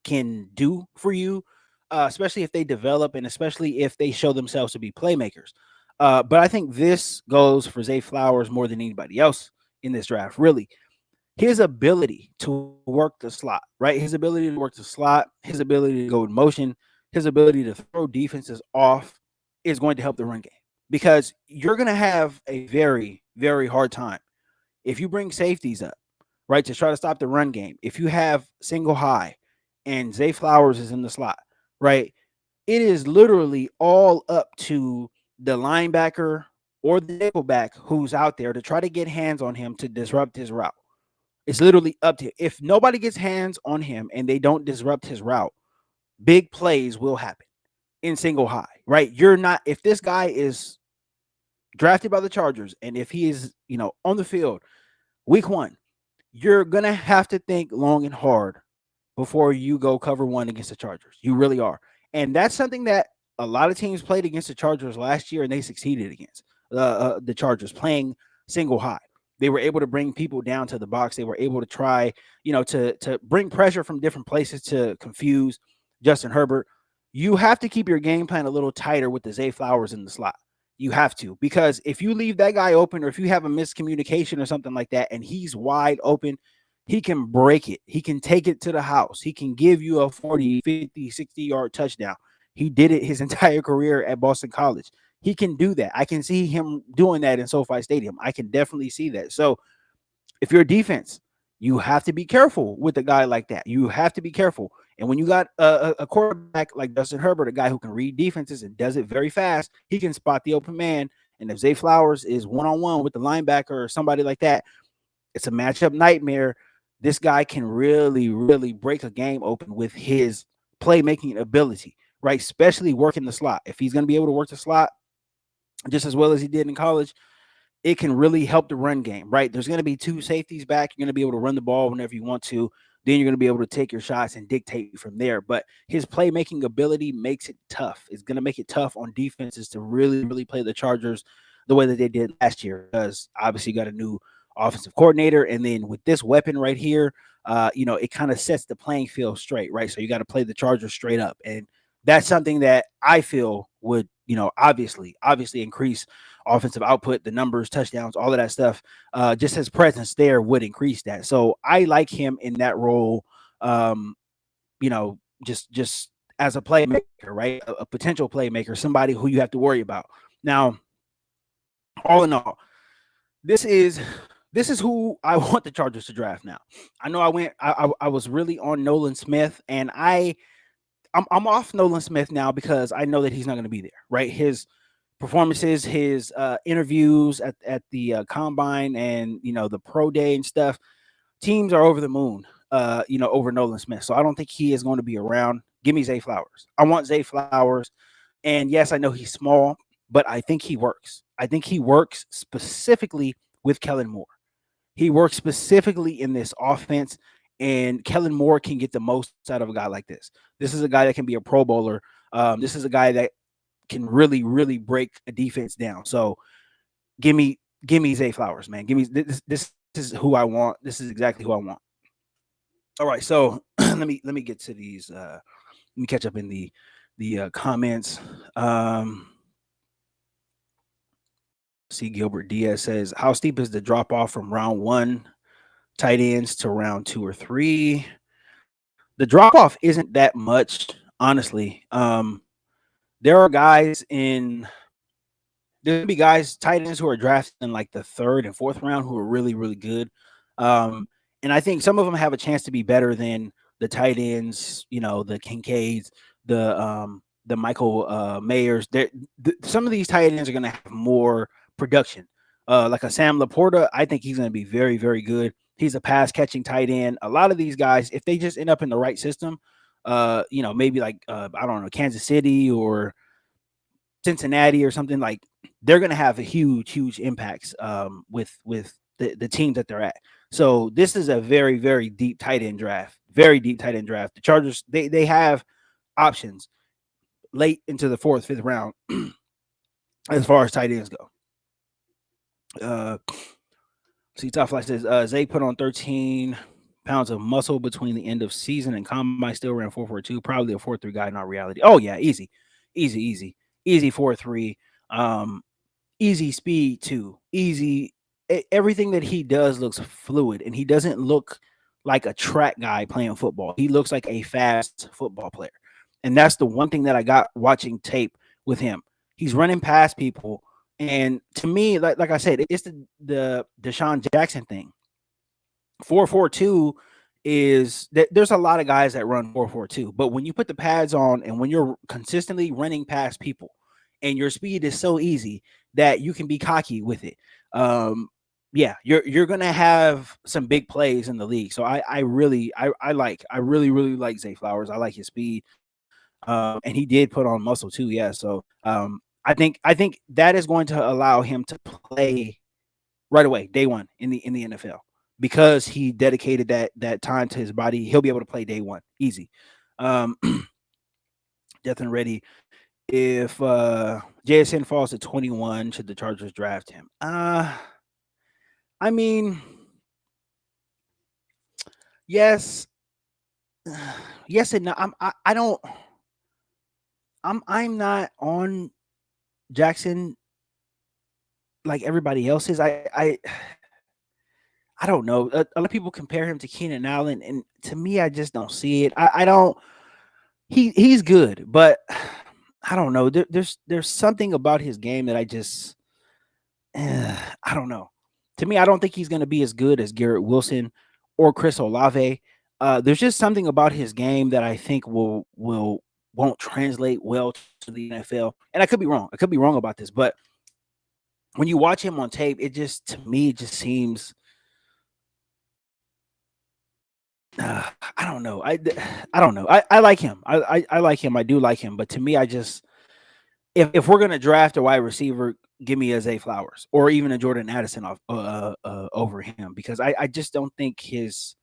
can do for you, especially if they develop and especially if they show themselves to be playmakers. But I think this goes for Zay Flowers more than anybody else in this draft, really. His ability to work the slot, right? His ability to work the slot, his ability to go in motion, his ability to throw defenses off is going to help the run game because you're going to have a very, very hard time if you bring safeties up, right, to try to stop the run game. If you have single high and Zay Flowers is in the slot, right, it is literally all up to the linebacker or the nickelback who's out there to try to get hands on him to disrupt his route. It's literally up to him. If nobody gets hands on him and they don't disrupt his route, big plays will happen in single high, right? You're not, if this guy is drafted by the Chargers and if he is, on the field week one, you're going to have to think long and hard before you go cover one against the Chargers. You really are. And that's something that a lot of teams played against the Chargers last year and they succeeded against the Chargers playing single high. They were able to bring people down to the box. They were able to try, to bring pressure from different places to confuse Justin Herbert. You have to keep your game plan a little tighter with the Zay Flowers in the slot. You have to, because if you leave that guy open or if you have a miscommunication or something like that and he's wide open, he can break it. He can take it to the house. He can give you a 40, 50, 60-yard touchdown. He did it his entire career at Boston College. He can do that. I can see him doing that in SoFi Stadium. I can definitely see that. So if you're a defense, you have to be careful with a guy like that. You have to be careful. And when you got a quarterback like Justin Herbert, a guy who can read defenses and does it very fast, he can spot the open man. And if Zay Flowers is one-on-one with the linebacker or somebody like that, it's a matchup nightmare. This guy can really, really break a game open with his playmaking ability, right? Especially working the slot. If he's going to be able to work the slot just as well as he did in college, it can really help the run game, right? There's going to be two safeties back. You're going to be able to run the ball whenever you want to. Then you're going to be able to take your shots and dictate from there. But his playmaking ability makes it tough. It's going to make it tough on defenses to really, really play the Chargers the way that they did last year, because obviously you got a new offensive coordinator. And then with this weapon right here, it kind of sets the playing field straight, right? So you got to play the Chargers straight up. And that's something that I feel would, obviously increase offensive output, the numbers, touchdowns, all of that stuff. Just his presence there would increase that. So I like him in that role. Just as a playmaker, right? A potential playmaker, somebody who you have to worry about. Now, all in all, this is who I want the Chargers to draft now. I know I was really on Nolan Smith, and I'm off Nolan Smith now because I know that he's not going to be there, right? His performances, his interviews at the combine and, the pro day and stuff, teams are over the moon, over Nolan Smith. So I don't think he is going to be around. Give me Zay Flowers. I want Zay Flowers. And yes, I know he's small, but I think he works. I think he works specifically with Kellen Moore. He works specifically in this offense, and Kellen Moore can get the most out of a guy like this. This is a guy that can be a Pro Bowler. This is a guy that can really, really break a defense down. So give me Zay Flowers, man. Give me this is who I want. This is exactly who I want. All right, so let me get to these. Let me catch up in the comments. See, Gilbert Diaz says, how steep is the drop off from round 1 tight ends to round 2 or 3? The drop off isn't that much, honestly. There are guys there's gonna be guys, tight ends, who are drafted in like the 3rd and 4th round who are really, really good. And I think some of them have a chance to be better than the tight ends, the Kincaids, the Michael Mayers. Some of these tight ends are gonna have more production. Like a Sam Laporta, I think he's gonna be very, very good. He's a pass catching tight end. A lot of these guys, if they just end up in the right system, maybe like I don't know, Kansas City or Cincinnati or something, like, they're going to have a huge impacts with the teams that they're at. So this is a very, very deep tight end draft. Very deep tight end draft. The Chargers, they have options late into the 4th, 5th round as far as tight ends go. See, Top Flash says Zay put on 13 pounds of muscle between the end of season and combine, still ran 4.42, probably a 4.3 guy, not reality. Oh yeah, easy 4.3. Easy speed too. Easy everything that he does looks fluid, and he doesn't look like a track guy playing football. He looks like a fast football player, and that's the one thing that I got watching tape with him. He's running past people, and to me, like I said, it's the Deshaun Jackson thing. 4.42 is that there's a lot of guys that run 4.42, but when you put the pads on and when you're consistently running past people, and your speed is so easy that you can be cocky with it. Yeah, you're gonna have some big plays in the league. So I really like Zay Flowers. I like his speed, and he did put on muscle too. Yeah, so I think that is going to allow him to play right away, day one in the NFL, because he dedicated that time to his body. He'll be able to play day one, easy. Um, Death and ready. If JSN falls to 21, should the Chargers draft him? I mean, yes, yes and no. I don't. I'm not on Jackson like everybody else is. I don't know. A lot of people compare him to Keenan Allen, and to me, I just don't see it. I don't. He's good, but I don't know. There's something about his game that I don't know. To me, I don't think he's going to be as good as Garrett Wilson or Chris Olave. There's just something about his game that I think won't translate well to the NFL. And I could be wrong. I could be wrong about this, but when you watch him on tape, it just to me it just seems I don't know. I don't know. I like him. I like him. I do like him. But to me, I just if we're gonna draft a wide receiver, give me a Zay Flowers or even a Jordan Addison off over him, because I just don't think his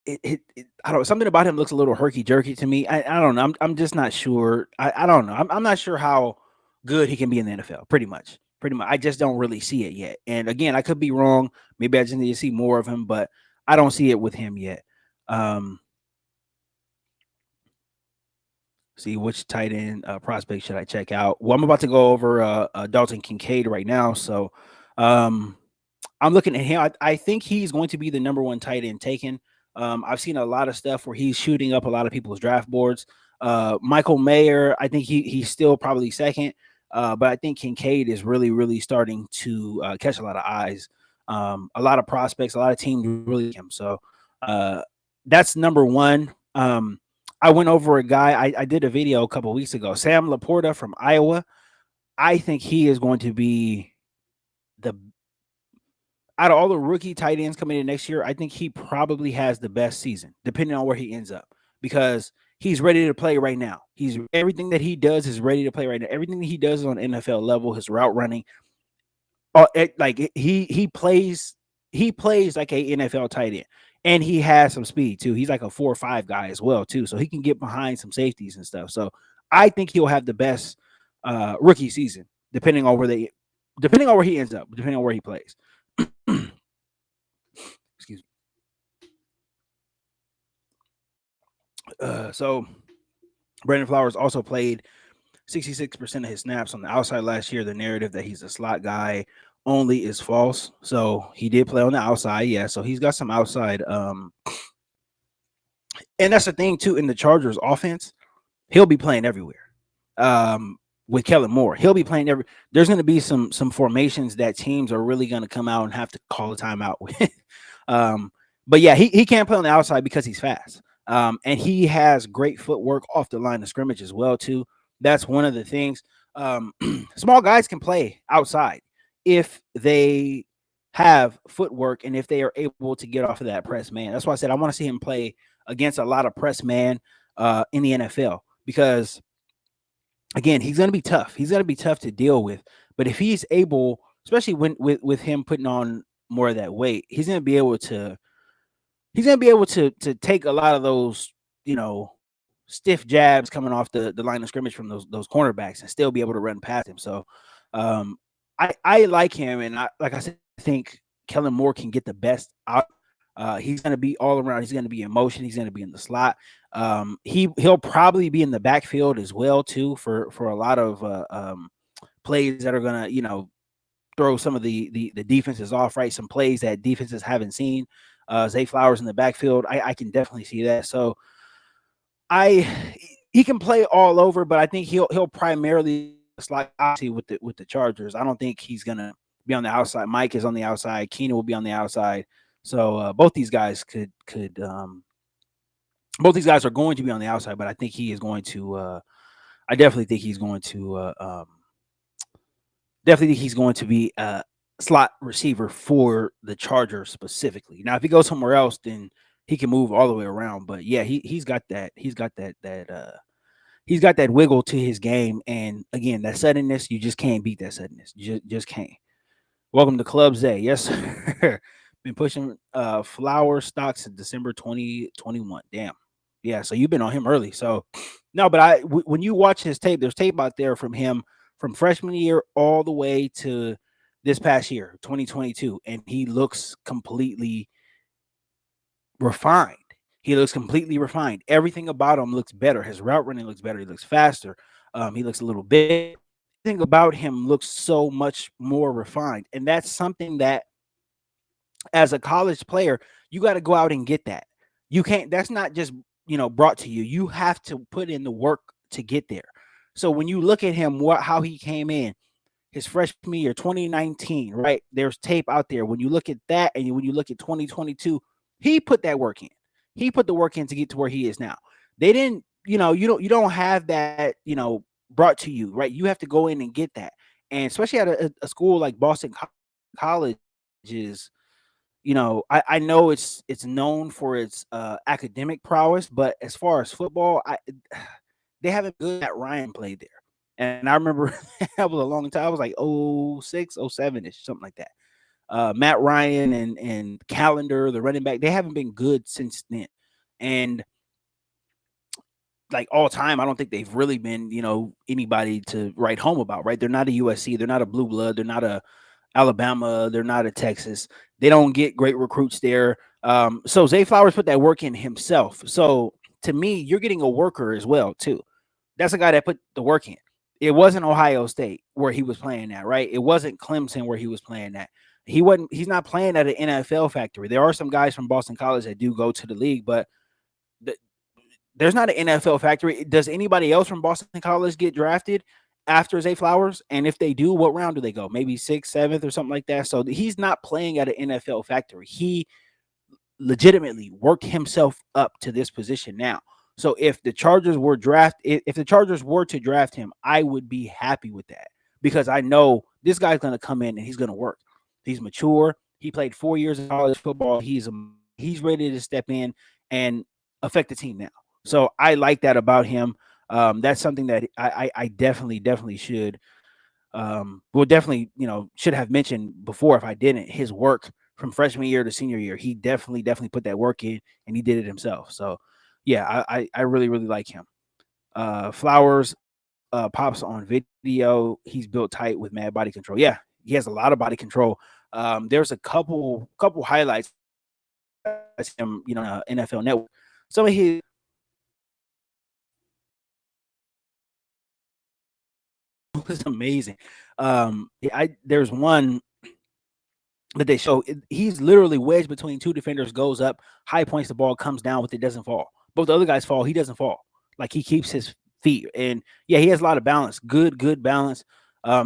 I don't know, something about him looks a little herky jerky to me. I don't know. I'm just not sure. I don't know. I'm not sure how good he can be in the NFL. Pretty much. Pretty much. I just don't really see it yet. And again, I could be wrong. Maybe I just need to see more of him, but I don't see it with him yet. Um, See which tight end prospect should I check out? Well, I'm about to go over Dalton Kincaid right now. So I'm looking at him. I think he's going to be the number one tight end taken. I've seen a lot of stuff where he's shooting up a lot of people's draft boards. Michael Mayer, I think he's still probably second. But I think Kincaid is really, really starting to catch a lot of eyes. A lot of prospects, a lot of teams really like him. So that's number one. I went over a guy. I did a video a couple of weeks ago. Sam Laporta from Iowa. I think he is going to be the out of all the rookie tight ends coming in next year. I think he probably has the best season, depending on where he ends up, because he's ready to play right now. He's everything that he does is ready to play right now. Everything that he does is on NFL level. His route running, he plays like a NFL tight end, and he has some speed too. He's like a 4.5 guy as well too, so he can get behind some safeties and stuff. So I think he'll have the best rookie season, depending on where he ends up, depending on where he plays. Excuse me. So Brandon Flowers also played 66% of his snaps on the outside last year. The narrative that he's a slot guy only is false. So he did play on the outside, yeah. So he's got some outside. And that's the thing too, in the Chargers offense, he'll be playing everywhere. With Kellen Moore, he'll be playing There's going to be some formations that teams are really going to come out and have to call a timeout with. But yeah, he can't play on the outside because he's fast. And he has great footwork off the line of scrimmage as well too. That's one of the things. Small guys can play outside if they have footwork and if they are able to get off of that press man. That's why I said I want to see him play against a lot of press man in the NFL, because again, he's going to be tough. He's going to be tough to deal with. But if he's able, especially with him putting on more of that weight, he's going to be able to take a lot of those, stiff jabs coming off the line of scrimmage from those cornerbacks and still be able to run past him. So I like him, and like I said, I think Kellen Moore can get the best out. He's going to be all around. He's going to be in motion. He's going to be in the slot. He'll probably be in the backfield as well too for a lot of plays that are going to throw some of the defenses off, right? Some plays that defenses haven't seen. Zay Flowers in the backfield, I can definitely see that. So I he can play all over, but I think he'll primarily slot obviously with the Chargers. I don't think he's gonna be on the outside. Mike is on the outside. Keenan will be on the outside. So both these guys could both these guys are going to be on the outside, but I think he is going to. I definitely think he's going to. Definitely think he's going to be a slot receiver for the Chargers specifically. Now, if he goes somewhere else, then he can move all the way around. But yeah, he's got that. He's got that wiggle to his game. And again, that suddenness, you just can't beat that suddenness. You just can't. Welcome to Club Zay. Yes, sir. Been pushing flower stocks since December 2021. Damn. Yeah, so you've been on him early. So no, but when you watch his tape, there's tape out there from him from freshman year all the way to this past year, 2022, and he looks completely refined. He looks completely refined. Everything about him looks better. His route running looks better. He looks faster. He looks a little big. Everything about him looks so much more refined, and that's something that, as a college player, you got to go out and get that. You can't. That's not just brought to you. You have to put in the work to get there. So when you look at him, how he came in his freshman year, 2019, right? There's tape out there. When you look at that, and when you look at 2022, he put that work in. He put the work in to get to where he is now. They didn't. You don't have that. Brought to you, right? You have to go in and get that, and especially at a school like Boston College is. I know it's known for its academic prowess, but as far as football, they haven't good Matt Ryan played there. And I remember that was a long time. I was like 06, 07 ish, something like that. Matt Ryan and Calendar, the running back, they haven't been good since then. And like all time, I don't think they've really been, anybody to write home about, right? They're not a USC, they're not a blue blood, they're not a Alabama, they're not a Texas. They don't get great recruits there. So Zay Flowers put that work in himself. So to me, you're getting a worker as well, too. That's a guy that put the work in. It wasn't Ohio State where he was playing at, right? It wasn't Clemson where he was playing at. He's not playing at an NFL factory. There are some guys from Boston College that do go to the league, but there's not an NFL factory. Does anybody else from Boston College get drafted after Zay Flowers? And if they do, what round do they go? Maybe 6th, 7th, or something like that. So he's not playing at an NFL factory. He legitimately worked himself up to this position now. So if the Chargers were to draft him, I would be happy with that because I know this guy's going to come in and he's going to work. He's mature. He played 4 years of college football. He's ready to step in and affect the team now. So I like that about him. That's something that I definitely should should have mentioned before if I didn't. His work from freshman year to senior year, he definitely put that work in and he did it himself. So yeah, I really like him. Flowers pops on video. He's built tight with mad body control. Yeah, he has a lot of body control. There's a couple highlights him, NFL Network. Some of his was amazing. There's one that they show. He's literally wedged between two defenders, goes up, high points the ball, comes down with it, doesn't fall. Both the other guys fall. He doesn't fall. Like he keeps his feet, and yeah, he has a lot of balance. Good balance.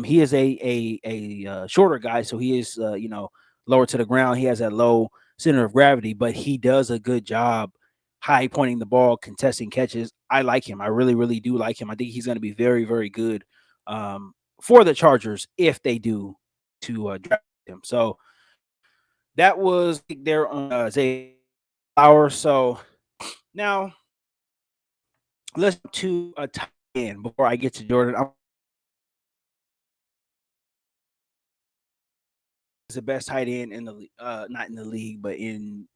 He is a shorter guy, so he is lower to the ground. He has that low center of gravity, but he does a good job high pointing the ball, contesting catches. I like him. I really do like him. I think he's going to be very good for the Chargers if they do to draft him. So that was there on Zay Flowers. So now let's to a tight end before I get to Jordan. Is the best tight end in the league, not in the league, but in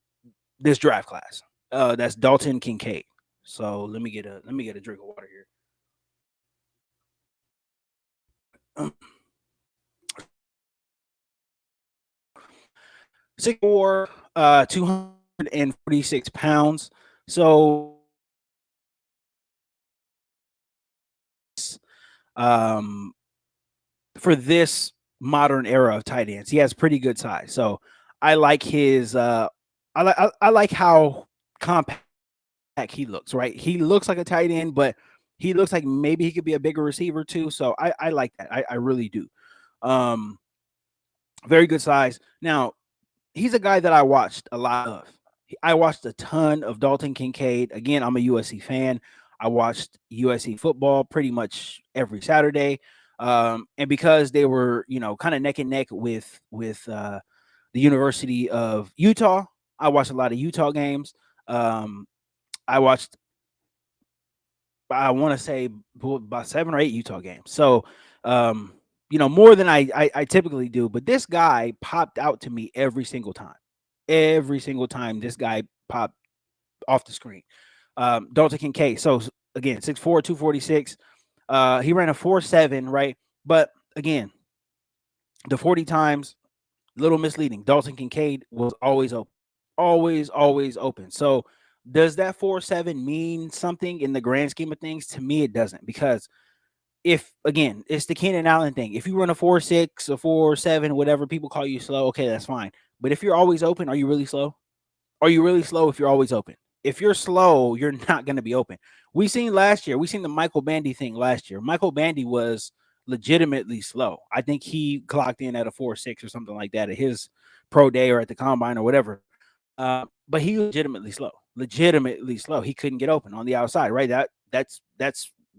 this draft class. That's Dalton Kincaid. So let me get a drink of water here. 6'4", 246 pounds. So for this modern era of tight ends. He has pretty good size. So I like his I like how compact he looks, right? He looks like a tight end, but he looks like maybe he could be a bigger receiver too. So I like that. I really do. Um Very good size. Now, he's a guy that I watched a lot of. I watched a ton of Dalton Kincaid. Again, I'm a USC fan. I watched USC football pretty much every Saturday, and because they were, kind of neck and neck with the University of Utah, I watched a lot of Utah games. Um, I watched, I want to say, about 7 or 8 Utah games. So, um, more than I typically do. But this guy popped out to me every single time. Every single time this guy popped off the screen. Dalton Kincaid. So again, 6'4", 246. He ran a 4.7, right? But again, the 40 times, little misleading. Dalton Kincaid was always open. Always open. So does that 4.7 mean something in the grand scheme of things? To me, it doesn't, because if, again, it's the Keenan Allen thing. If you run a 4.6, a 4.7, whatever, people call you slow. Okay, that's fine. But if you're always open, are you really slow? Are you really slow if you're always open? If you're slow, you're not going to be open. We seen the Michael Bandy thing last year. Michael Bandy was legitimately slow. I think he clocked in at a 4.6 or something like that at his pro day or at the combine or whatever. But he was legitimately slow. Legitimately slow. He couldn't get open on the outside, right? That's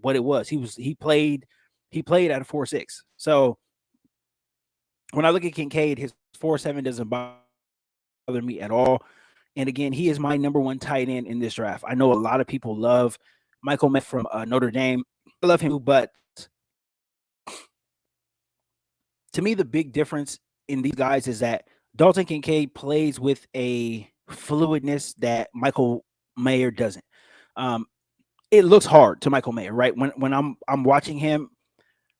what it was. He played at a 4.6. So when I look at Kincaid, his 4.7 doesn't bother me at all. And again, he is my number one tight end in this draft. I know a lot of people love Michael Mayer from Notre Dame. I love him too, but to me, the big difference in these guys is that Dalton Kincaid plays with a fluidness that Michael Mayer doesn't. Um, it looks hard to Michael Mayer, right? When I'm watching him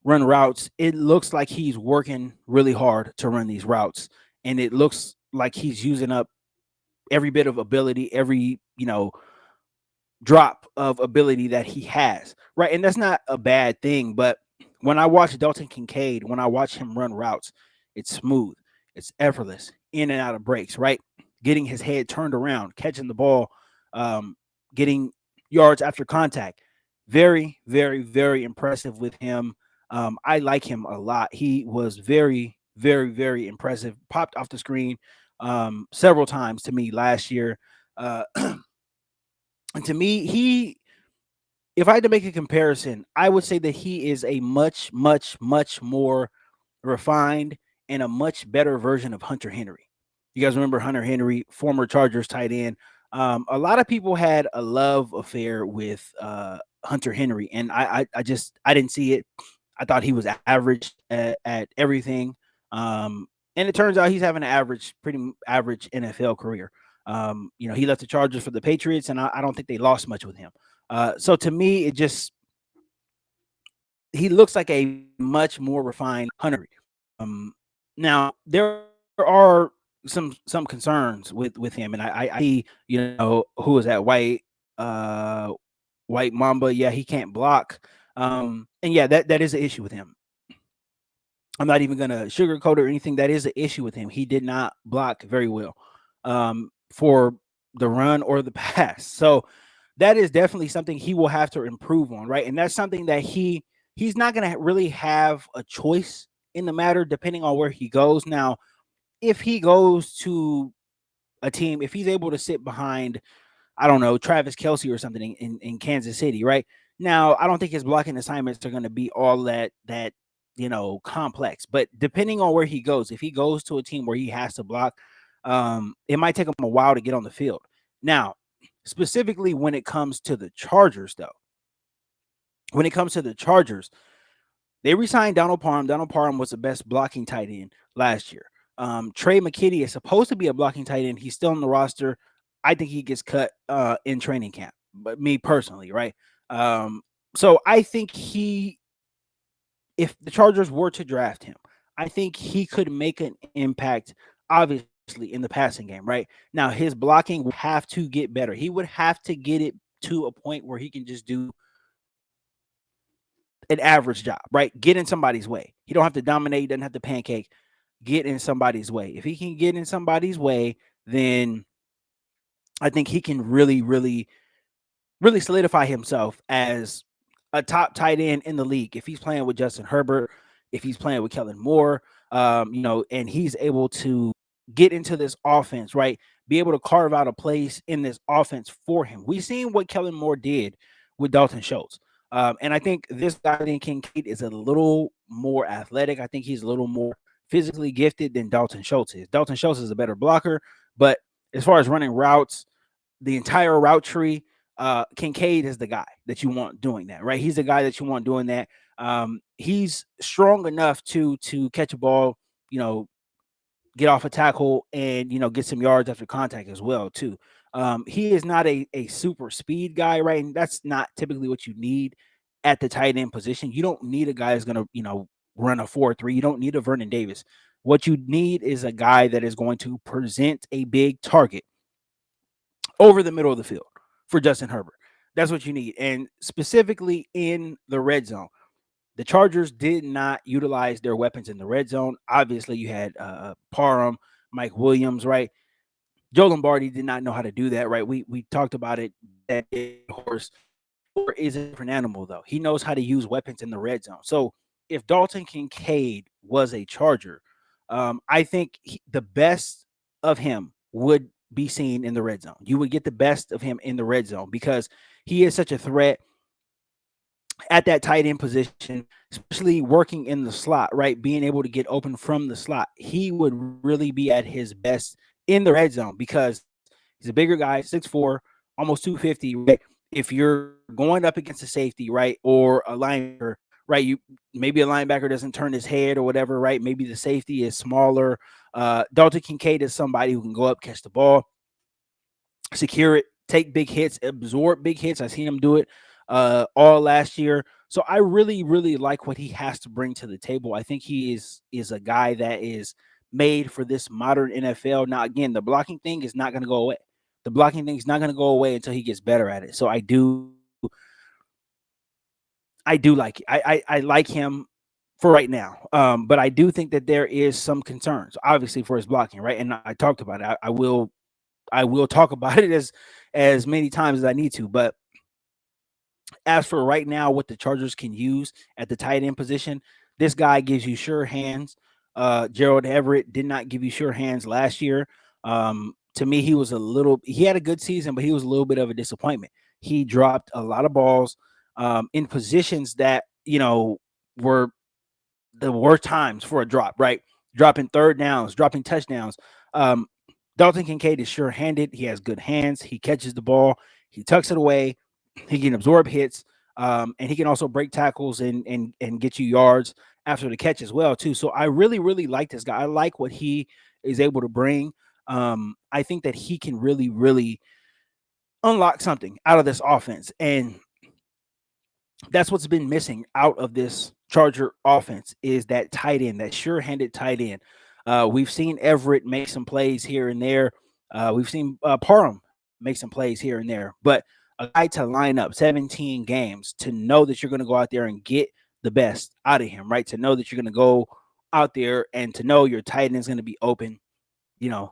run routes, it looks like he's working really hard to run these routes, and it looks like he's using up every bit of ability, every drop of ability that he has, right? And that's not a bad thing. But when I watch Dalton Kincaid, when I watch him run routes, it's smooth, it's effortless, in and out of breaks, right? Getting his head turned around, catching the ball, um, getting yards after contact. Very, very, very impressive with him. I like him a lot. He was very, very, very impressive. Popped off the screen several times to me last year. And to me, if I had to make a comparison, I would say that he is a much, much, much more refined and a much better version of Hunter Henry. You guys remember Hunter Henry, former Chargers tight end? A lot of people had a love affair with Hunter Henry, and I didn't see it. I thought he was average at everything, and it turns out he's having an pretty average NFL career. He left the Chargers for the Patriots, and I don't think they lost much with him. So to me, he looks like a much more refined Hunter. Now there are some concerns with him, and I see, who is that uh white Mamba? Yeah, he can't block. And yeah, that is an issue with him. I'm not even gonna sugarcoat it or anything. That is an issue with him. He did not block very well for the run or the pass. So that is definitely something he will have to improve on, right? And that's something that he's not gonna really have a choice in the matter, depending on where he goes. Now, if he goes to a team, if he's able to sit behind, I don't know, Travis Kelsey or something in Kansas City, right? Now, I don't think his blocking assignments are going to be all that complex. But depending on where he goes, if he goes to a team where he has to block, it might take him a while to get on the field. Now, specifically when it comes to the Chargers, though, when it comes to the Chargers, they re-signed Donald Parham. Donald Parham was the best blocking tight end last year. Trey McKitty is supposed to be a blocking tight end. He's still on the roster. I think he gets cut in training camp, but me personally, right? So I think if the Chargers were to draft him, I think he could make an impact, obviously, in the passing game, right? Now, his blocking would have to get better. He would have to get it to a point where he can just do an average job, right? Get in somebody's way. He don't have to dominate, he doesn't have to pancake. Get in somebody's way. If he can get in somebody's way, then I think he can really solidify himself as a top tight end in the league. If he's playing with Justin Herbert, if he's playing with Kellen Moore, and he's able to get into this offense, right? Be able to carve out a place in this offense for him. We've seen what Kellen Moore did with Dalton Schultz. And I think this guy, Dalton Kincaid, is a little more athletic. I think he's a little more physically gifted than Dalton Schultz is. Dalton Schultz is a better blocker, but as far as running routes, the entire route tree, Kincaid is the guy that you want doing that, right? He's the guy that you want doing that. He's strong enough to catch a ball, get off a tackle and get some yards after contact as well too. He is not a super speed guy, right? And that's not typically what you need at the tight end position. You don't need a guy that's gonna run a 4.3. You don't need a Vernon Davis. What you need is a guy that is going to present a big target over the middle of the field for Justin Herbert. That's what you need. And specifically in the red zone, the Chargers did not utilize their weapons in the red zone. Obviously, you had Parham, Mike Williams, right? Joe Lombardi did not know how to do that, right? We talked about it. That horse is a different animal, though. He knows how to use weapons in the red zone. So if Dalton Kincaid was a Charger, I think the best of him would be seen in the red zone. You would get the best of him in the red zone because he is such a threat at that tight end position, especially working in the slot, right? Being able to get open from the slot. He would really be at his best in the red zone because he's a bigger guy, 6'4", almost 250, right? If you're going up against a safety, right, or a linebacker, right, maybe a linebacker doesn't turn his head or whatever, right? Maybe the safety is smaller. Dalton Kincaid is somebody who can go up, catch the ball, secure it, take big hits, absorb big hits. I've seen him do it all last year. So I really like what he has to bring to the table. I think he is a guy that is made for this modern NFL. Now, again, the blocking thing is not going to go away. The blocking thing is not going to go away until he gets better at it. So I do like it. I like him for right now. But I do think that there is some concerns, obviously, for his blocking, right? And I talked about it. I will talk about it as many times as I need to. But as for right now, what the Chargers can use at the tight end position, this guy gives you sure hands. Gerald Everett did not give you sure hands last year. To me, he had a good season, but he was a little bit of a disappointment. He dropped a lot of balls in positions that, were the worst times for a drop, right? Dropping third downs, dropping touchdowns. Dalton Kincaid is sure-handed. He has good hands. He catches the ball. He tucks it away. He can absorb hits, and he can also break tackles and get you yards after the catch as well too. So I really like this guy. I like what he is able to bring. I think that he can really unlock something out of this offense, and that's what's been missing out of this Charger offense is that tight end, that sure-handed tight end. We've seen Everett make some plays here and there. We've seen Parham make some plays here and there, but a guy to line up 17 games to know that you're going to go out there and get the best out of him, right? To know that you're going to go out there and to know your tight end is going to be open,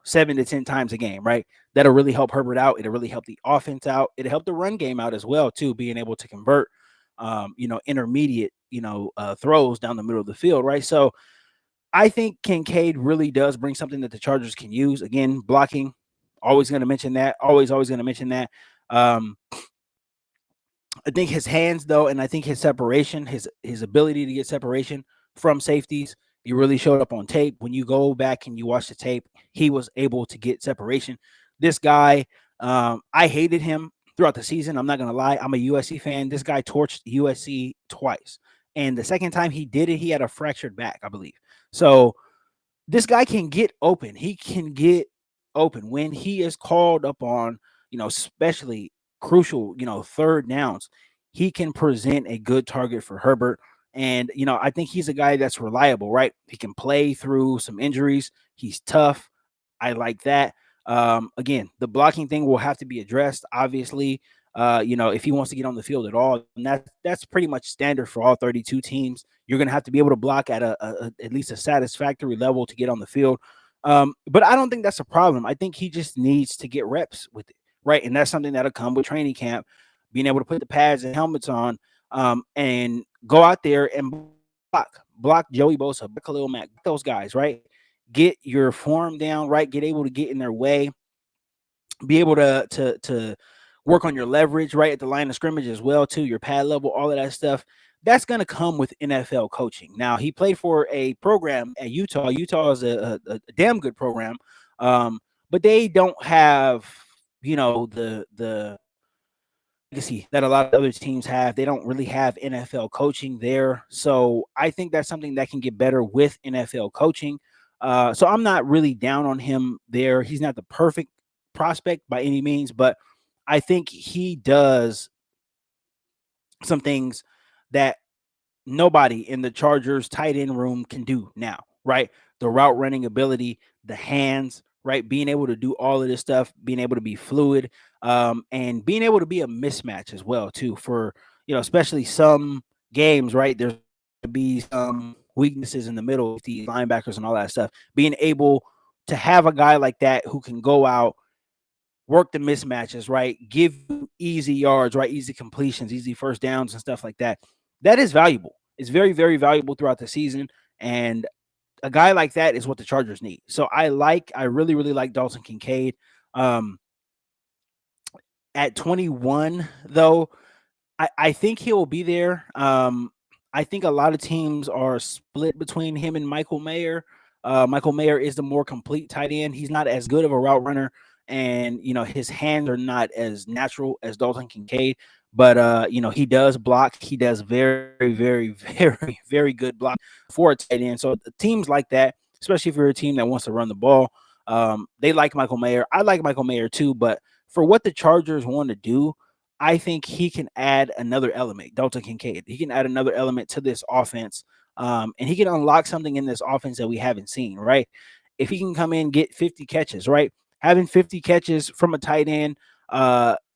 7 to 10 times a game, right? That'll really help Herbert out. It'll really help the offense out. It'll help the run game out as well, too, being able to convert, intermediate, throws down the middle of the field, right? So I think Kincaid really does bring something that the Chargers can use. Again, blocking, always going to mention that. Always going to mention that. I think his hands, though, and I think his separation, his ability to get separation from safeties, he really showed up on tape. When you go back and you watch the tape, he was able to get separation. This guy, I hated him throughout the season. I'm not going to lie. I'm a USC fan. This guy torched USC twice. And the second time he did it, he had a fractured back, I believe. So this guy can get open. He can get open when he is called upon, especially crucial, third downs. He can present a good target for Herbert. And, I think he's a guy that's reliable, right? He can play through some injuries. He's tough. I like that. Again, the blocking thing will have to be addressed, obviously. if he wants to get on the field at all. And that's pretty much standard for all 32 teams. You're going to have to be able to block at at least a satisfactory level to get on the field. But I don't think that's a problem. I think he just needs to get reps with it, right? And that's something that'll come with training camp, being able to put the pads and helmets on, and go out there and block Joey Bosa, Khalil Mack, those guys, right? Get your form down, right? Get able to get in their way, be able to work on your leverage, right, at the line of scrimmage as well, too, your pad level, all of that stuff. That's going to come with NFL coaching. Now, he played for a program at Utah. Utah is a damn good program, but they don't have, the legacy that a lot of other teams have. They don't really have NFL coaching there. So I think that's something that can get better with NFL coaching. So I'm not really down on him there. He's not the perfect prospect by any means, but I think he does some things that nobody in the Chargers tight end room can do now, right? The route running ability, the hands, right? Being able to do all of this stuff, being able to be fluid, and being able to be a mismatch as well, too, for, especially some games, right? There's to be some weaknesses in the middle of the linebackers and all that stuff. Being able to have a guy like that who can go out, work the mismatches, right? Give you easy yards, right? Easy completions, easy first downs and stuff like that. That is valuable. It's very, very valuable throughout the season. And a guy like that is what the Chargers need. So I really, really like Dalton Kincaid. At 21, though, I think he'll be there. I think a lot of teams are split between him and Michael Mayer. Michael Mayer is the more complete tight end. He's not as good of a route runner, and his hands are not as natural as Dalton Kincaid. But he does block. He does very, very, very, very good block for a tight end. So teams like that, especially if you're a team that wants to run the ball, they like Michael Mayer. I like Michael Mayer too, but for what the Chargers want to do, I think he can add another element. Dalton Kincaid, he can add another element to this offense, and he can unlock something in this offense that we haven't seen. Right? If he can come in, get 50 catches, right? Having 50 catches from a tight end,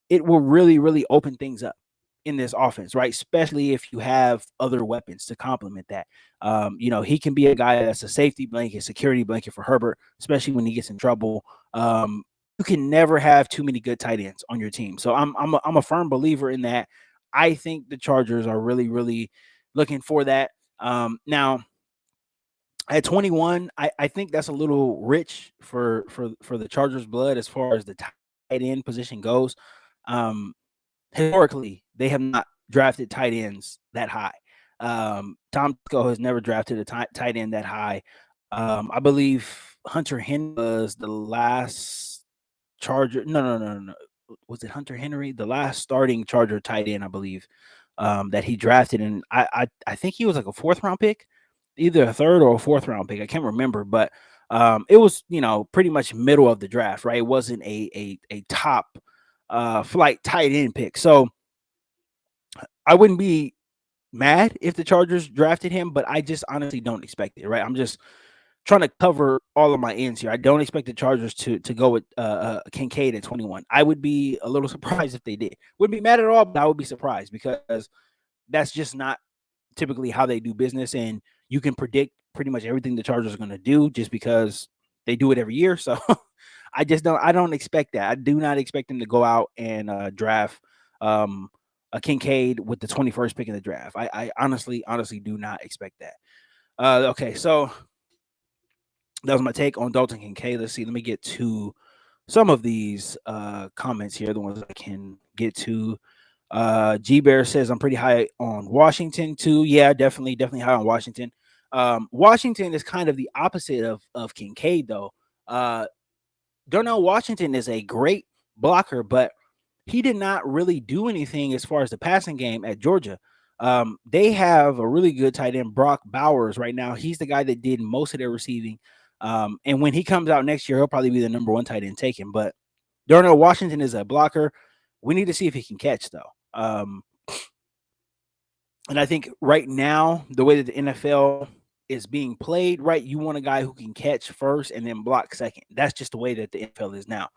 it will really, really open things up in this offense, right? Especially if you have other weapons to complement that. He can be a guy that's a safety blanket, security blanket for Herbert, especially when he gets in trouble. You can never have too many good tight ends on your team. So I'm a firm believer in that. I think the Chargers are really, really looking for that. Now at 21, I think that's a little rich for the Chargers blood as far as the tight end position goes. Historically, they have not drafted tight ends that high. Tom Tebow has never drafted a tight end that high. I believe Hunter Henry was the last Charger. No. Was it Hunter Henry? The last starting Charger tight end, I believe, that he drafted. And I think he was like a fourth round pick, either a third or a fourth round pick. I can't remember, but it was, pretty much middle of the draft, right? It wasn't a top flight tight end pick. So I wouldn't be mad if the Chargers drafted him, but I just honestly don't expect it, right? I'm just trying to cover all of my ends here. I don't expect the Chargers to go with Kincaid at 21. I would be a little surprised if they did. Wouldn't be mad at all, but I would be surprised because that's just not typically how they do business, and you can predict pretty much everything the Chargers are going to do just because they do it every year. So I don't expect that. I do not expect them to go out and draft a Kincaid with the 21st pick in the draft. I honestly do not expect that. Okay, so that was my take on Dalton Kincaid. Let's see. Let me get to some of these comments here, the ones I can get to. G Bear says I'm pretty high on Washington too. Yeah, definitely high on Washington. Washington is kind of the opposite of Kincaid, though. Darnell Washington is a great blocker, but he did not really do anything as far as the passing game at Georgia. They have a really good tight end, Brock Bowers, right now. He's the guy that did most of their receiving. And when he comes out next year, he'll probably be the number one tight end taken. But Darnell Washington is a blocker. We need to see if he can catch, though. And I think right now, the way that the NFL is being played, right, you want a guy who can catch first and then block second. That's just the way that the NFL is now.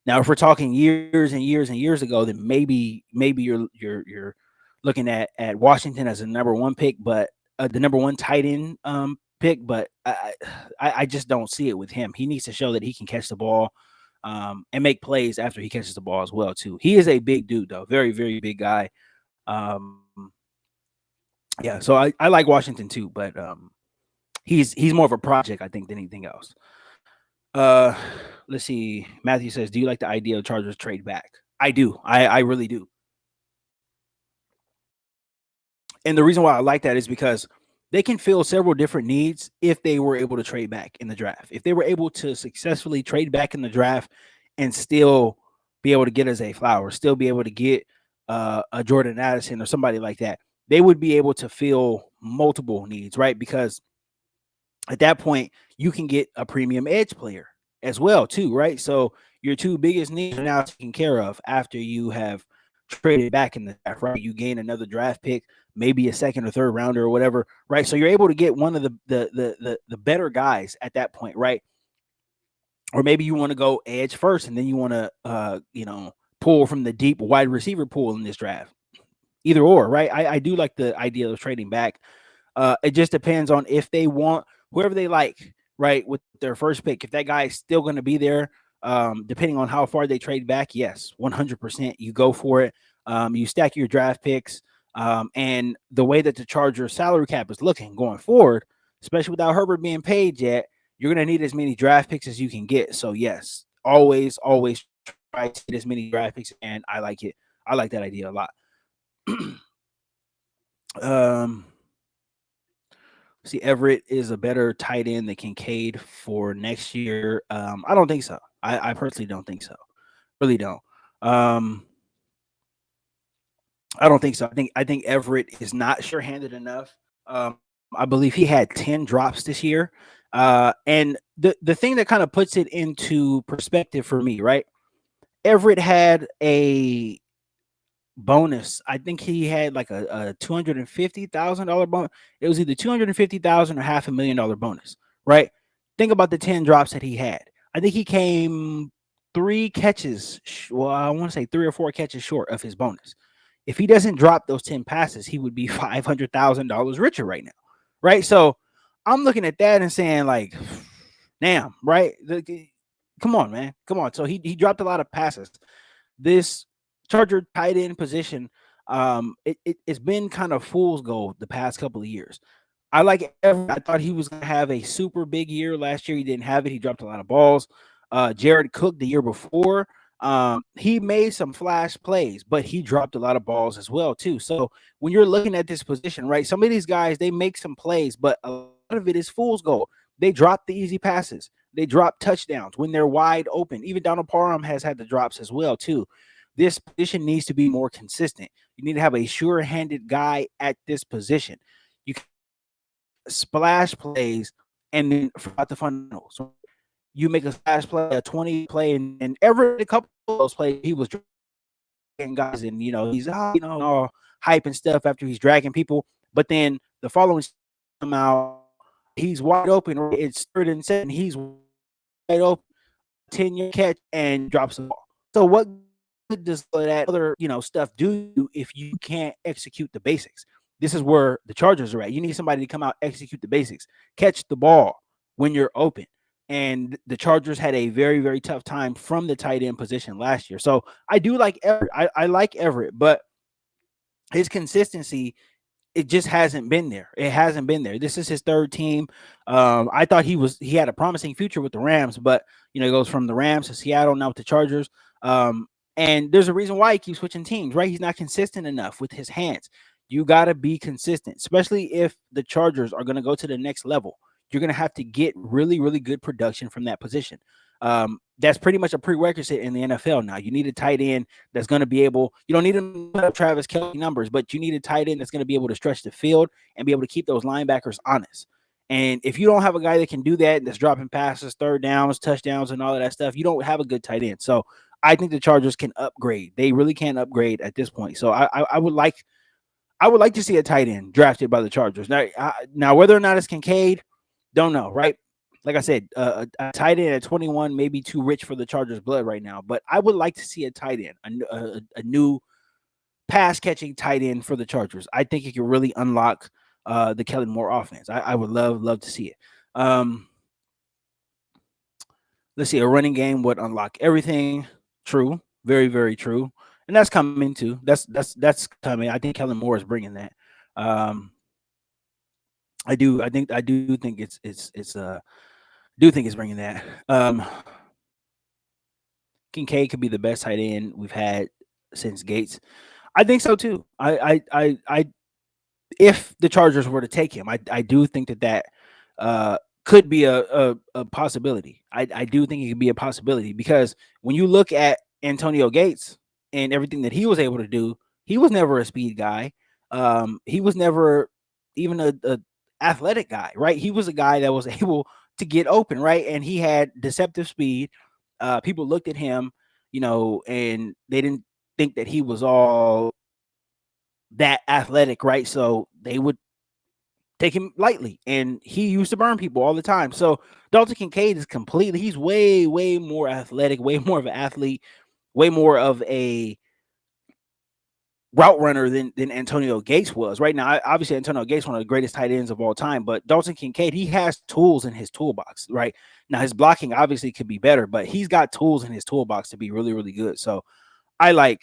Now, if we're talking years and years and years ago, then maybe you're looking at Washington as a number one pick, but the number one tight end pick. But I just don't see it with him. He needs to show that he can catch the ball and make plays after he catches the ball as well too. He is a big dude though, very very big guy. Um, yeah, so I like Washington too, but he's more of a project I think than anything else. Uh, let's see. Matthew says, "Do you like the idea of Chargers trade back?" I do. I really do. And the reason why I like that is because they can fill several different needs if they were able to trade back in the draft. If they were able to successfully trade back in the draft and still be able to get a Zay Flowers, still be able to get a Jordan Addison or somebody like that, they would be able to fill multiple needs, right? Because at that point, you can get a premium edge player as well, too, right? So your two biggest needs are now taken care of after you have traded back in the draft, right? You gain another draft pick, maybe a second or third rounder or whatever, right? So you're able to get one of the better guys at that point, right? Or maybe you want to go edge first, and then you want to pull from the deep wide receiver pool in this draft. Either or, right? I do like the idea of trading back. It just depends on if they want whoever they like, right, with their first pick. If that guy is still going to be there, depending on how far they trade back, yes, 100%, you go for it. You stack your draft picks, and the way that the Chargers salary cap is looking going forward, especially without Herbert being paid yet, you're going to need as many draft picks as you can get. So yes, always try to get as many draft picks, and I like it. I like that idea a lot. um See, Everett is a better tight end than Kincaid for next year. I don't think so. I personally don't think so. Really don't. Um, I don't think so. I think Everett is not sure-handed enough. I believe he had 10 drops this year. And the thing that kind of puts it into perspective for me, right? Everett had a bonus. I think he had like a $250,000 bonus. It was either 250,000 or $500,000 bonus, right? Think about the 10 drops that he had. I think he came three catches. Well, I want to say 3 or 4 catches short of his bonus. If he doesn't drop those 10 passes, he would be $500,000 richer right now, right? So I'm looking at that and saying, like, damn, right? Come on, man. Come on. So he dropped a lot of passes. This Charger tight end position, it's been kind of fool's gold the past couple of years. I thought he was going to have a super big year last year. He didn't have it. He dropped a lot of balls. Jared Cook the year before, he made some flash plays, but he dropped a lot of balls as well too. So when you're looking at this position, right, some of these guys, they make some plays, but a lot of it is fool's gold. They drop the easy passes. They drop touchdowns when they're wide open. Even Donald Parham has had the drops as well too. This position needs to be more consistent. You need to have a sure-handed guy at this position. You can splash plays and then forgot the fundamentals. So you make a splash play, a 20 play, and every couple of those plays, he was dragging guys, and he's all hype and stuff after he's dragging people. But then the following come out, he's wide open, or it's third and seven, he's wide open, 10-yard catch, and drops the ball. So what does that other stuff do if you can't execute the basics? This is where the Chargers are at. You need somebody to come out, execute the basics, catch the ball when you're open. And the Chargers had a very, very tough time from the tight end position last year. So I do like Everett. I like Everett, but his consistency, it just hasn't been there. It hasn't been there. This is his third team. I thought he had a promising future with the Rams, but he goes from the Rams to Seattle, now with the Chargers. And there's a reason why he keeps switching teams, right? He's not consistent enough with his hands. You got to be consistent, especially if the Chargers are going to go to the next level. You're going to have to get really, really good production from that position. That's pretty much a prerequisite in the NFL now. You need a tight end that's going to be able – you don't need to put up Travis Kelce numbers, but you need a tight end that's going to be able to stretch the field and be able to keep those linebackers honest. And if you don't have a guy that can do that, that's dropping passes, third downs, touchdowns, and all of that stuff, you don't have a good tight end. So I think the Chargers can upgrade. They really can upgrade at this point. So I would like to see a tight end drafted by the Chargers. Now whether or not it's Kincaid, don't know, right? like I said, a tight end at 21 may be too rich for the Chargers' blood right now, but I would like to see a tight end, a new pass catching tight end for the Chargers. I think it could really unlock the Kellen Moore offense. I would love to see it. Let's see, a running game would unlock everything. True, very true, and that's coming too. That's coming. I think Kellen Moore is bringing that. Um, I do think it's do think it's bringing that. Kincaid could be the best tight end we've had since Gates. I think so too. If the Chargers were to take him, I do think that uh, could be a possibility. I do think it could be a possibility because when you look at Antonio Gates and everything that he was able to do, he was never a speed guy. He was never even a athletic guy, right? He was a guy that was able to get open, right? And he had deceptive speed. People looked at him, and they didn't think that he was all that athletic, right? So they would take him lightly, and he used to burn people all the time. So Dalton Kincaid is completely, he's way more athletic, way more of an athlete, way more of a route runner than Antonio Gates was. Right now, obviously Antonio Gates, one of the greatest tight ends of all time, but Dalton Kincaid, he has tools in his toolbox, right? Now his blocking obviously could be better, but he's got tools in his toolbox to be really good. So I like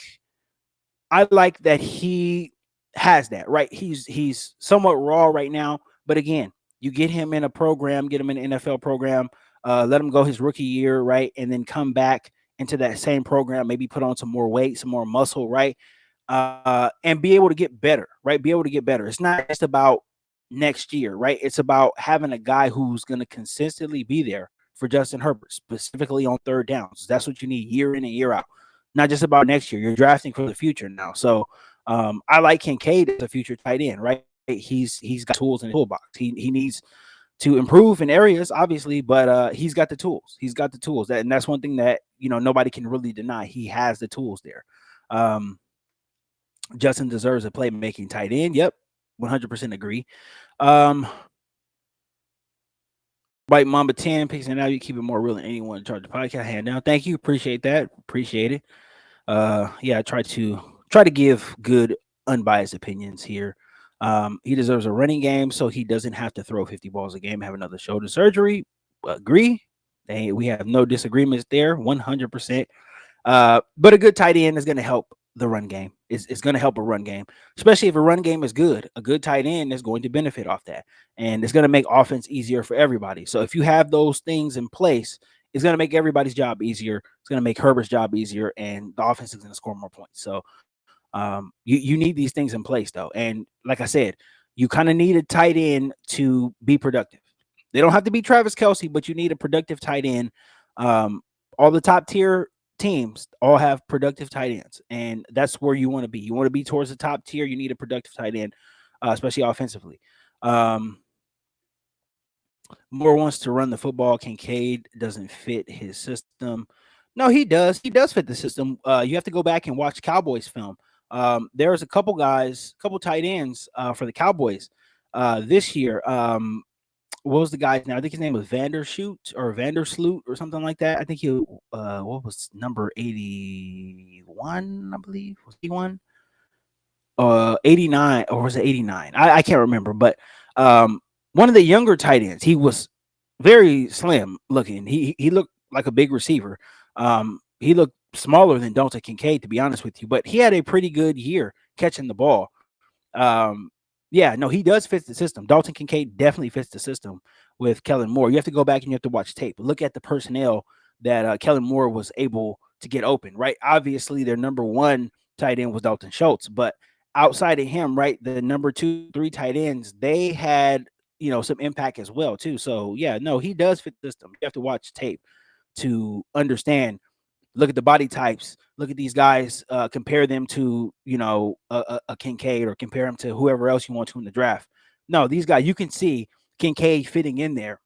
that he has that, right? He's somewhat raw right now, but again, you get him in a program, get him in an NFL program, let him go his rookie year, right? And then come back into that same program, maybe put on some more weight, some more muscle, right? And be able to get better, right? Be able to get better. It's not just about next year, right? It's about having a guy who's going to consistently be there for Justin Herbert, specifically on third downs. That's what you need year in and year out. Not just about next year. You're drafting for the future now. So I like Kincaid as a future tight end, right? He's got tools in the toolbox. He needs to improve in areas, obviously, but he's got the tools. He's got the tools. And that's one thing that nobody can really deny. He has the tools there. Justin deserves a playmaking tight end. Yep, 100% agree. White Mamba 10 picks and now you keep it more real than anyone in charge of the podcast. Hand down. Thank you. Appreciate that. Appreciate it. Yeah, I try to give good unbiased opinions here. He deserves a running game so he doesn't have to throw 50 balls a game, have another shoulder surgery. Agree. We have no disagreements there. 100%. But a good tight end is going to help the run game. It's going to help a run game, especially if a run game is good. A good tight end is going to benefit off that, and it's going to make offense easier for everybody. So if you have those things in place, it's going to make everybody's job easier. It's going to make Herbert's job easier, and the offense is going to score more points. So you need these things in place, though. And like I said, you kind of need a tight end to be productive. They don't have to be Travis Kelce, but you need a productive tight end. All the top tier teams all have productive tight ends, and that's where you want to be. You want to be towards the top tier. You need a productive tight end, especially offensively. Moore wants to run the football. Kincaid doesn't fit his system. No, he does. He does fit the system. You have to go back and watch Cowboys film. There's a couple tight ends for the Cowboys this year. What was the guy's name? I think his name was Vandershoot or Vandersloot or something like that. I think he what was number 81, I believe. Was he one? 89, or was it 89? I can't remember, but one of the younger tight ends. He was very slim looking. He looked like a big receiver. He looked smaller than Dalton Kincaid, to be honest with you, but he had a pretty good year catching the ball. Yeah, no, he does fit the system. Dalton Kincaid definitely fits the system with Kellen Moore. You have to go back and you have to watch tape. Look at the personnel that Kellen Moore was able to get open, right? Obviously, their number one tight end was Dalton Schultz, but outside of him, right, the number 2, 3 tight ends, they had, some impact as well, too. So, yeah, no, he does fit the system. You have to watch tape to understand. Look at the body types. Look at these guys. Compare them to a Kincaid, or compare them to whoever else you want to in the draft. No, these guys, you can see Kincaid fitting in there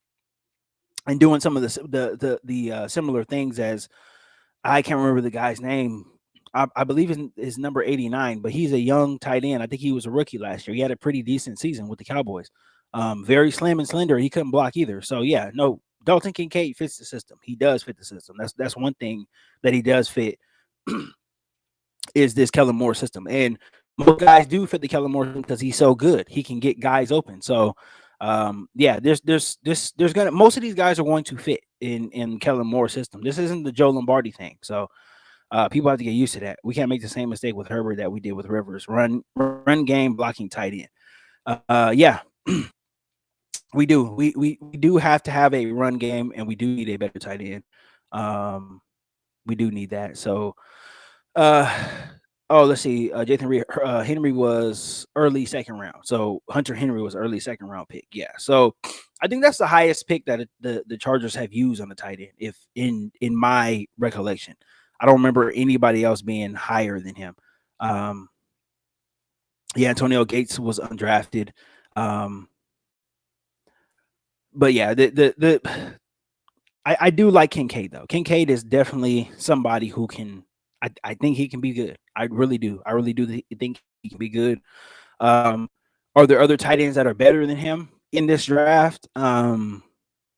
and doing some of the similar things as, I can't remember the guy's name. I believe his number 89, but he's a young tight end. I think he was a rookie last year. He had a pretty decent season with the Cowboys. Very slim and slender. He couldn't block either. So yeah, no, Dalton Kincaid fits the system. He does fit the system. That's one thing that he does fit is this Kellen Moore system. And most guys do fit the Kellen Moore system because he's so good. He can get guys open. So yeah, there's gonna most of these guys are going to fit in Kellen Moore's system. This isn't the Joe Lombardi thing. So people have to get used to that. We can't make the same mistake with Herbert that we did with Rivers. Run game, blocking tight end. Yeah, we do. We do have to have a run game, and we do need a better tight end. Um, we do need that. So, uh, oh, let's see. Henry was early second round. So Hunter Henry was early second round pick. Yeah. So I think that's the highest pick that the Chargers have used on the tight end. If in my recollection, I don't remember anybody else being higher than him. Yeah, Antonio Gates was undrafted. But yeah, I do like Kincaid though. Kincaid is definitely somebody who can. I think he can be good. I really do. I really do think he can be good. Um, are there other tight ends that are better than him in this draft?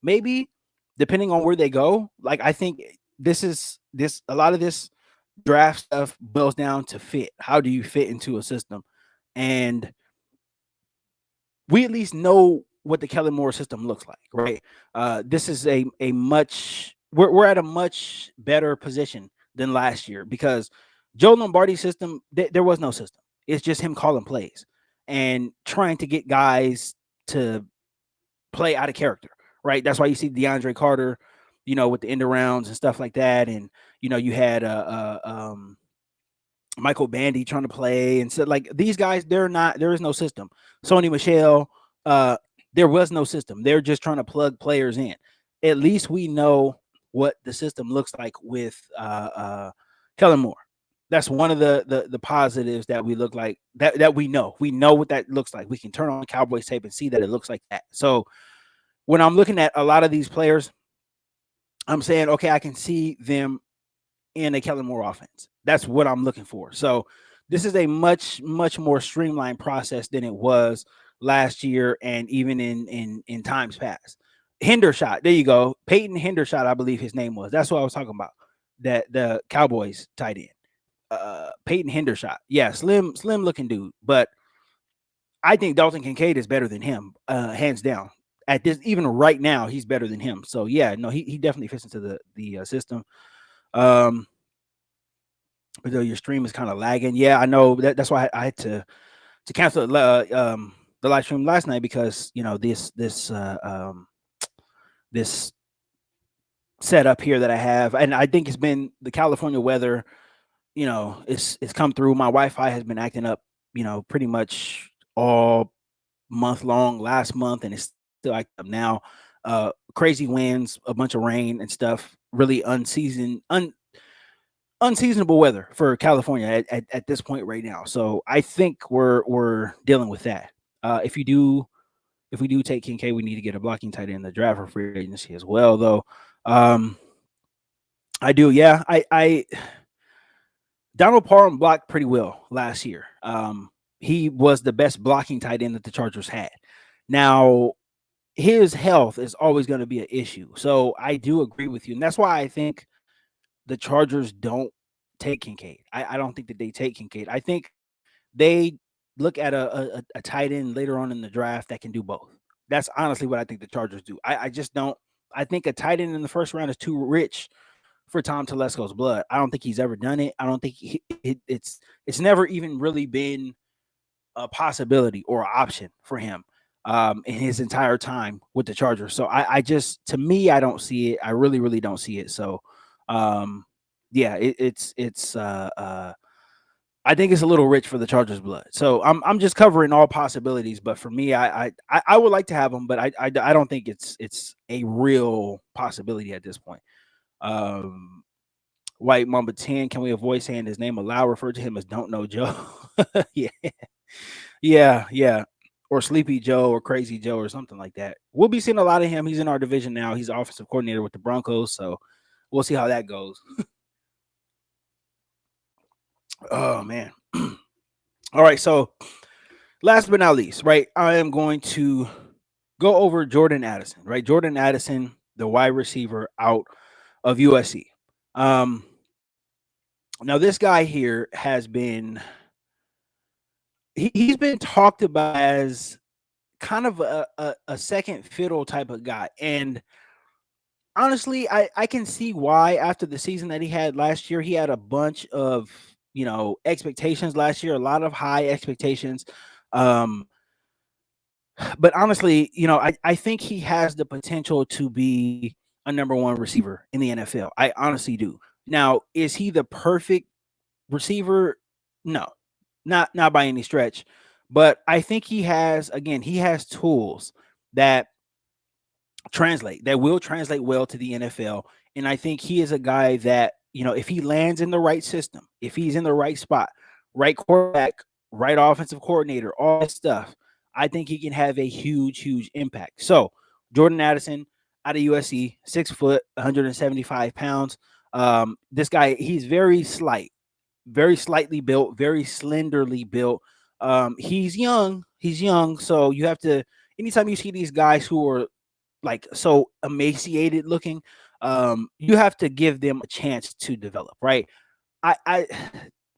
Maybe, depending on where they go. Like I think this a lot of this draft stuff boils down to fit. How do you fit into a system? And we at least know what the Kellen Moore system looks like, right? This is a much we're at a much better position than last year because Joe Lombardi's system there was no system. It's just him calling plays and trying to get guys to play out of character, right? That's why you see DeAndre Carter, with the end arounds and stuff like that, and you had Michael Bandy trying to play, and so like these guys, there is no system. Sony Michel, there was no system. They're just trying to plug players in. At least we know what the system looks like with Kellen Moore. That's one of the positives that we look like that we know. We know what that looks like. We can turn on Cowboys tape and see that it looks like that. So when I'm looking at a lot of these players, I'm saying, okay, I can see them in a Kellen Moore offense. That's what I'm looking for. So this is a much, much more streamlined process than it was last year and even in times past. Hendershot, there you go. Peyton Hendershot, I believe his name was. That's what I was talking about. That the Cowboys tight end. Peyton Hendershot. Yeah, slim looking dude. But I think Dalton Kincaid is better than him, hands down. At this, even right now, he's better than him. So yeah, no, he definitely fits into the system. But though your stream is kind of lagging, yeah, I know that's why I had to cancel the live stream last night because this setup here that I have, and I think it's been the California weather. It's come through. My Wi-Fi has been acting up, pretty much all month long last month, and it's still acting up now. Crazy winds, a bunch of rain and stuff. Really unseasonable weather for California at this point right now. So I think we're dealing with that. If we do take Kincaid, we need to get a blocking tight end in the draft for free agency as well, though. I do, yeah. I Donald Parham blocked pretty well last year. He was the best blocking tight end that the Chargers had. Now, his health is always going to be an issue. So I do agree with you. And that's why I think the Chargers don't take Kincaid. I don't think that they take Kincaid. I think they look at a tight end later on in the draft that can do both. That's honestly what I think the Chargers do. I just don't. I think a tight end in the first round is too rich for Tom Telesco's blood. I don't think he's ever done it. I don't think it's never even really been a possibility or an option for him in his entire time with the Chargers. So I just, to me, I don't see it. I really, really don't see it. So yeah, it's I think it's a little rich for the Chargers blood. So I'm just covering all possibilities. But for me, I would like to have him, but I don't think it's a real possibility at this point. White Mamba 10, can we avoid saying his name aloud? Refer to him as Don't Know Joe. Yeah. Or Sleepy Joe or Crazy Joe or something like that. We'll be seeing a lot of him. He's in our division now. He's offensive coordinator with the Broncos, so we'll see how that goes. Oh, man. All right, so last but not least, right, I am going to go over Jordan Addison, right? Jordan Addison the wide receiver out of USC. Um, Now this guy here has been he's been talked about as kind of a second fiddle type of guy. And honestly, I can see why after the season that he had last year. He had a bunch of, expectations last year, a lot of high expectations. Um, but honestly, I think he has the potential to be a number one receiver in the NFL. I honestly do. Now, is he the perfect receiver? No, not by any stretch. But I think he has tools that that will translate well to the NFL. And I think he is a guy that, if he lands in the right system, if he's in the right spot, right quarterback, right offensive coordinator, all that stuff, I think he can have a huge, huge impact. So, Jordan Addison out of USC, 6 foot, 175 pounds. This guy, he's very slightly built, very slenderly built. He's young. He's young. So you have to, anytime you see these guys who are like so emaciated looking, you have to give them a chance to develop, right? I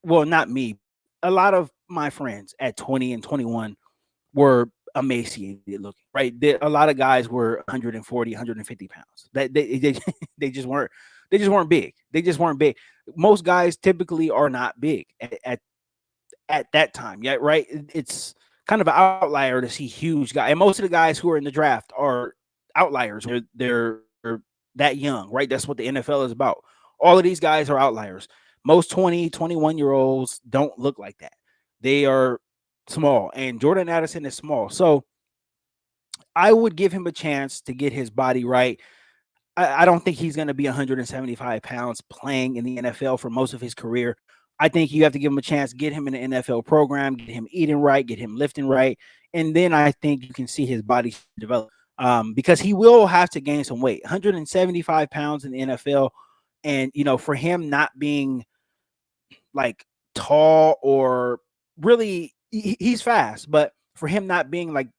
well, not me, but a lot of my friends at 20 and 21 were emaciated looking, right? A lot of guys were 140, 150 pounds. That they just weren't big. They just weren't big. Most guys typically are not big at that time. Yeah, right. It's kind of an outlier to see huge guys, and most of the guys who are in the draft are outliers. They're that young, right? That's what the NFL is about. All of these guys are outliers. Most 20, 21 year olds don't look like that. They are small, and Jordan Addison is small. So I would give him a chance to get his body right. I don't think he's going to be 175 pounds playing in the NFL for most of his career. I think you have to give him a chance, get him in the NFL program, get him eating right, get him lifting right, and then I think you can see his body develop. Because he will have to gain some weight. 175 pounds in the NFL, and for him not being like tall or really, he's fast, but for him not being like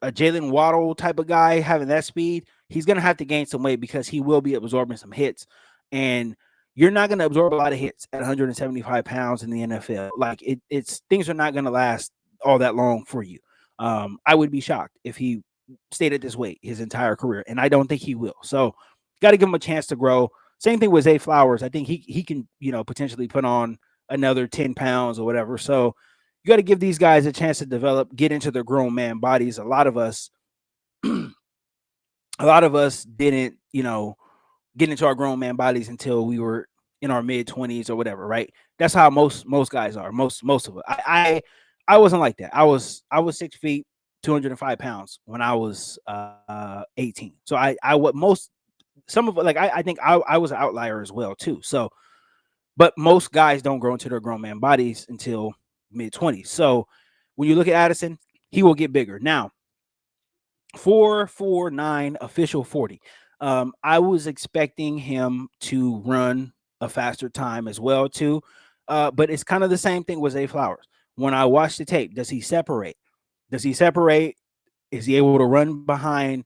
a Jalen Waddle type of guy having that speed, he's gonna have to gain some weight because he will be absorbing some hits, and you're not gonna absorb a lot of hits at 175 pounds in the NFL. Like it's things are not gonna last all that long for you. I would be shocked if he stayed at this weight his entire career, and I don't think he will. So, got to give him a chance to grow. Same thing with Zay Flowers. I think he can potentially put on another 10 pounds or whatever. So you got to give these guys a chance to develop, get into their grown man bodies. A lot of us didn't, get into our grown man bodies until we were in our mid 20s or whatever, right? That's how most guys are. Most of it. I wasn't like that. I was 6 feet, 205 pounds when I was 18. So I what most some of like I think I was an outlier as well too. So, but most guys don't grow into their grown man bodies until mid 20s. So when you look at Addison, he will get bigger. Now, 449 official 40. I was expecting him to run a faster time as well too. But it's kind of the same thing with Zay Flowers. When I watch the tape, does he separate? Does he separate? Is he able to run behind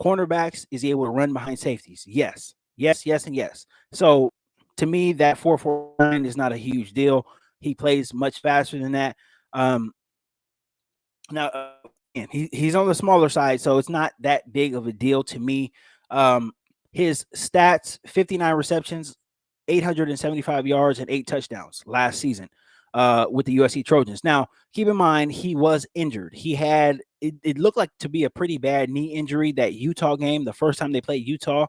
cornerbacks? Is he able to run behind safeties? Yes, yes, yes, and yes. So to me, that 449 is not a huge deal. He plays much faster than that. Now, again, he's on the smaller side, so it's not that big of a deal to me. Um, his stats: 59 receptions, 875 yards, and 8 touchdowns last season with the USC Trojans. Now, keep in mind he was injured. He had it looked like to be a pretty bad knee injury that Utah game, the first time they played Utah.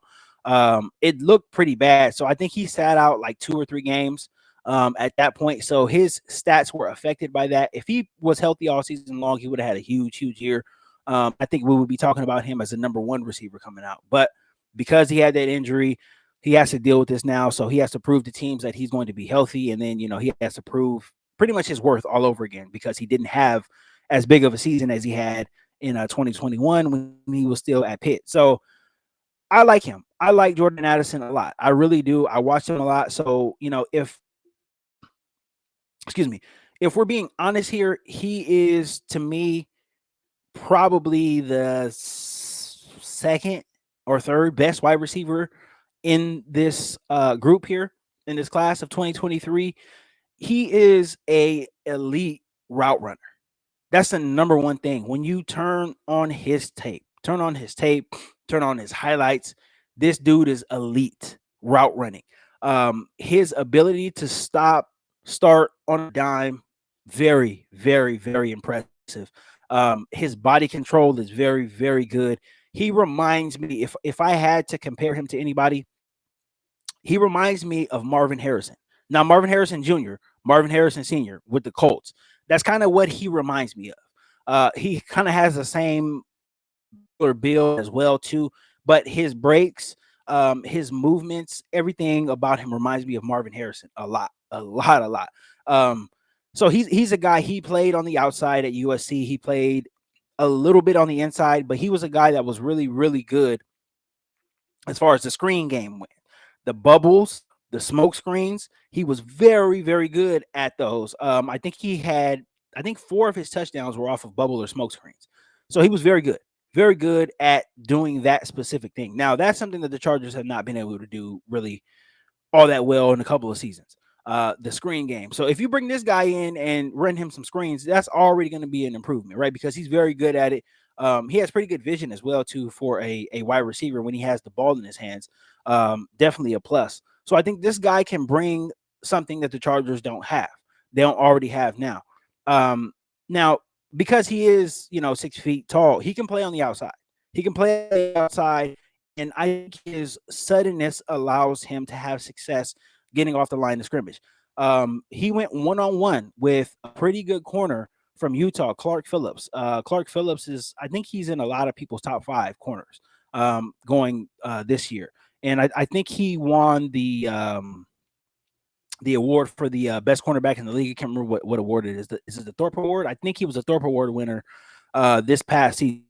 It looked pretty bad, so I think he sat out like 2 or 3 games at that point. So his stats were affected by that. If he was healthy all season long, he would have had a huge, huge year. I think we would be talking about him as a number one receiver coming out. But because he had that injury, he has to deal with this now. So he has to prove to teams that he's going to be healthy. And then, he has to prove pretty much his worth all over again because he didn't have as big of a season as he had in 2021 when he was still at Pitt. So I like him. I like Jordan Addison a lot. I really do. I watch him a lot. So, if excuse me, if we're being honest here, he is to me probably the second, or third best wide receiver in this group here in this class of 2023. He is a elite route runner. That's the number one thing. When you turn on his highlights, this dude is elite route running. His ability to start on a dime, very, very, very impressive. His body control is very, very good. He reminds me, if I had to compare him to anybody, he reminds me of Marvin Harrison. Now, Marvin Harrison Jr., Marvin Harrison Sr. with the Colts. That's kind of what he reminds me of. He kind of has the same build as well too, but his breaks, his movements, everything about him reminds me of Marvin Harrison a lot, a lot, a lot. Um, so he's a guy. He played on the outside at USC. He played a little bit on the inside, but he was a guy that was really, really good as far as the screen game went. The bubbles, the smoke screens, he was very, very good at those. I think four of his touchdowns were off of bubble or smoke screens. So he was very good at doing that specific thing. Now, that's something that the Chargers have not been able to do really all that well in a couple of seasons. The screen game. So if you bring this guy in and run him some screens, that's already going to be an improvement, right? Because he's very good at it. He has pretty good vision as well too for a wide receiver when he has the ball in his hands. Definitely a plus. So I think this guy can bring something that the Chargers don't have. They don't already have now. Now because he is 6 feet tall, he can play on the outside. He can play on the outside, and I think his suddenness allows him to have success getting off the line of scrimmage. He went one-on-one with a pretty good corner from Utah, Clark Phillips. Clark Phillips I think he's in a lot of people's top 5 corners going this year. And I think he won the award for the best cornerback in the league. I can't remember what award it is. Is it the Thorpe Award? I think he was a Thorpe Award winner this past season.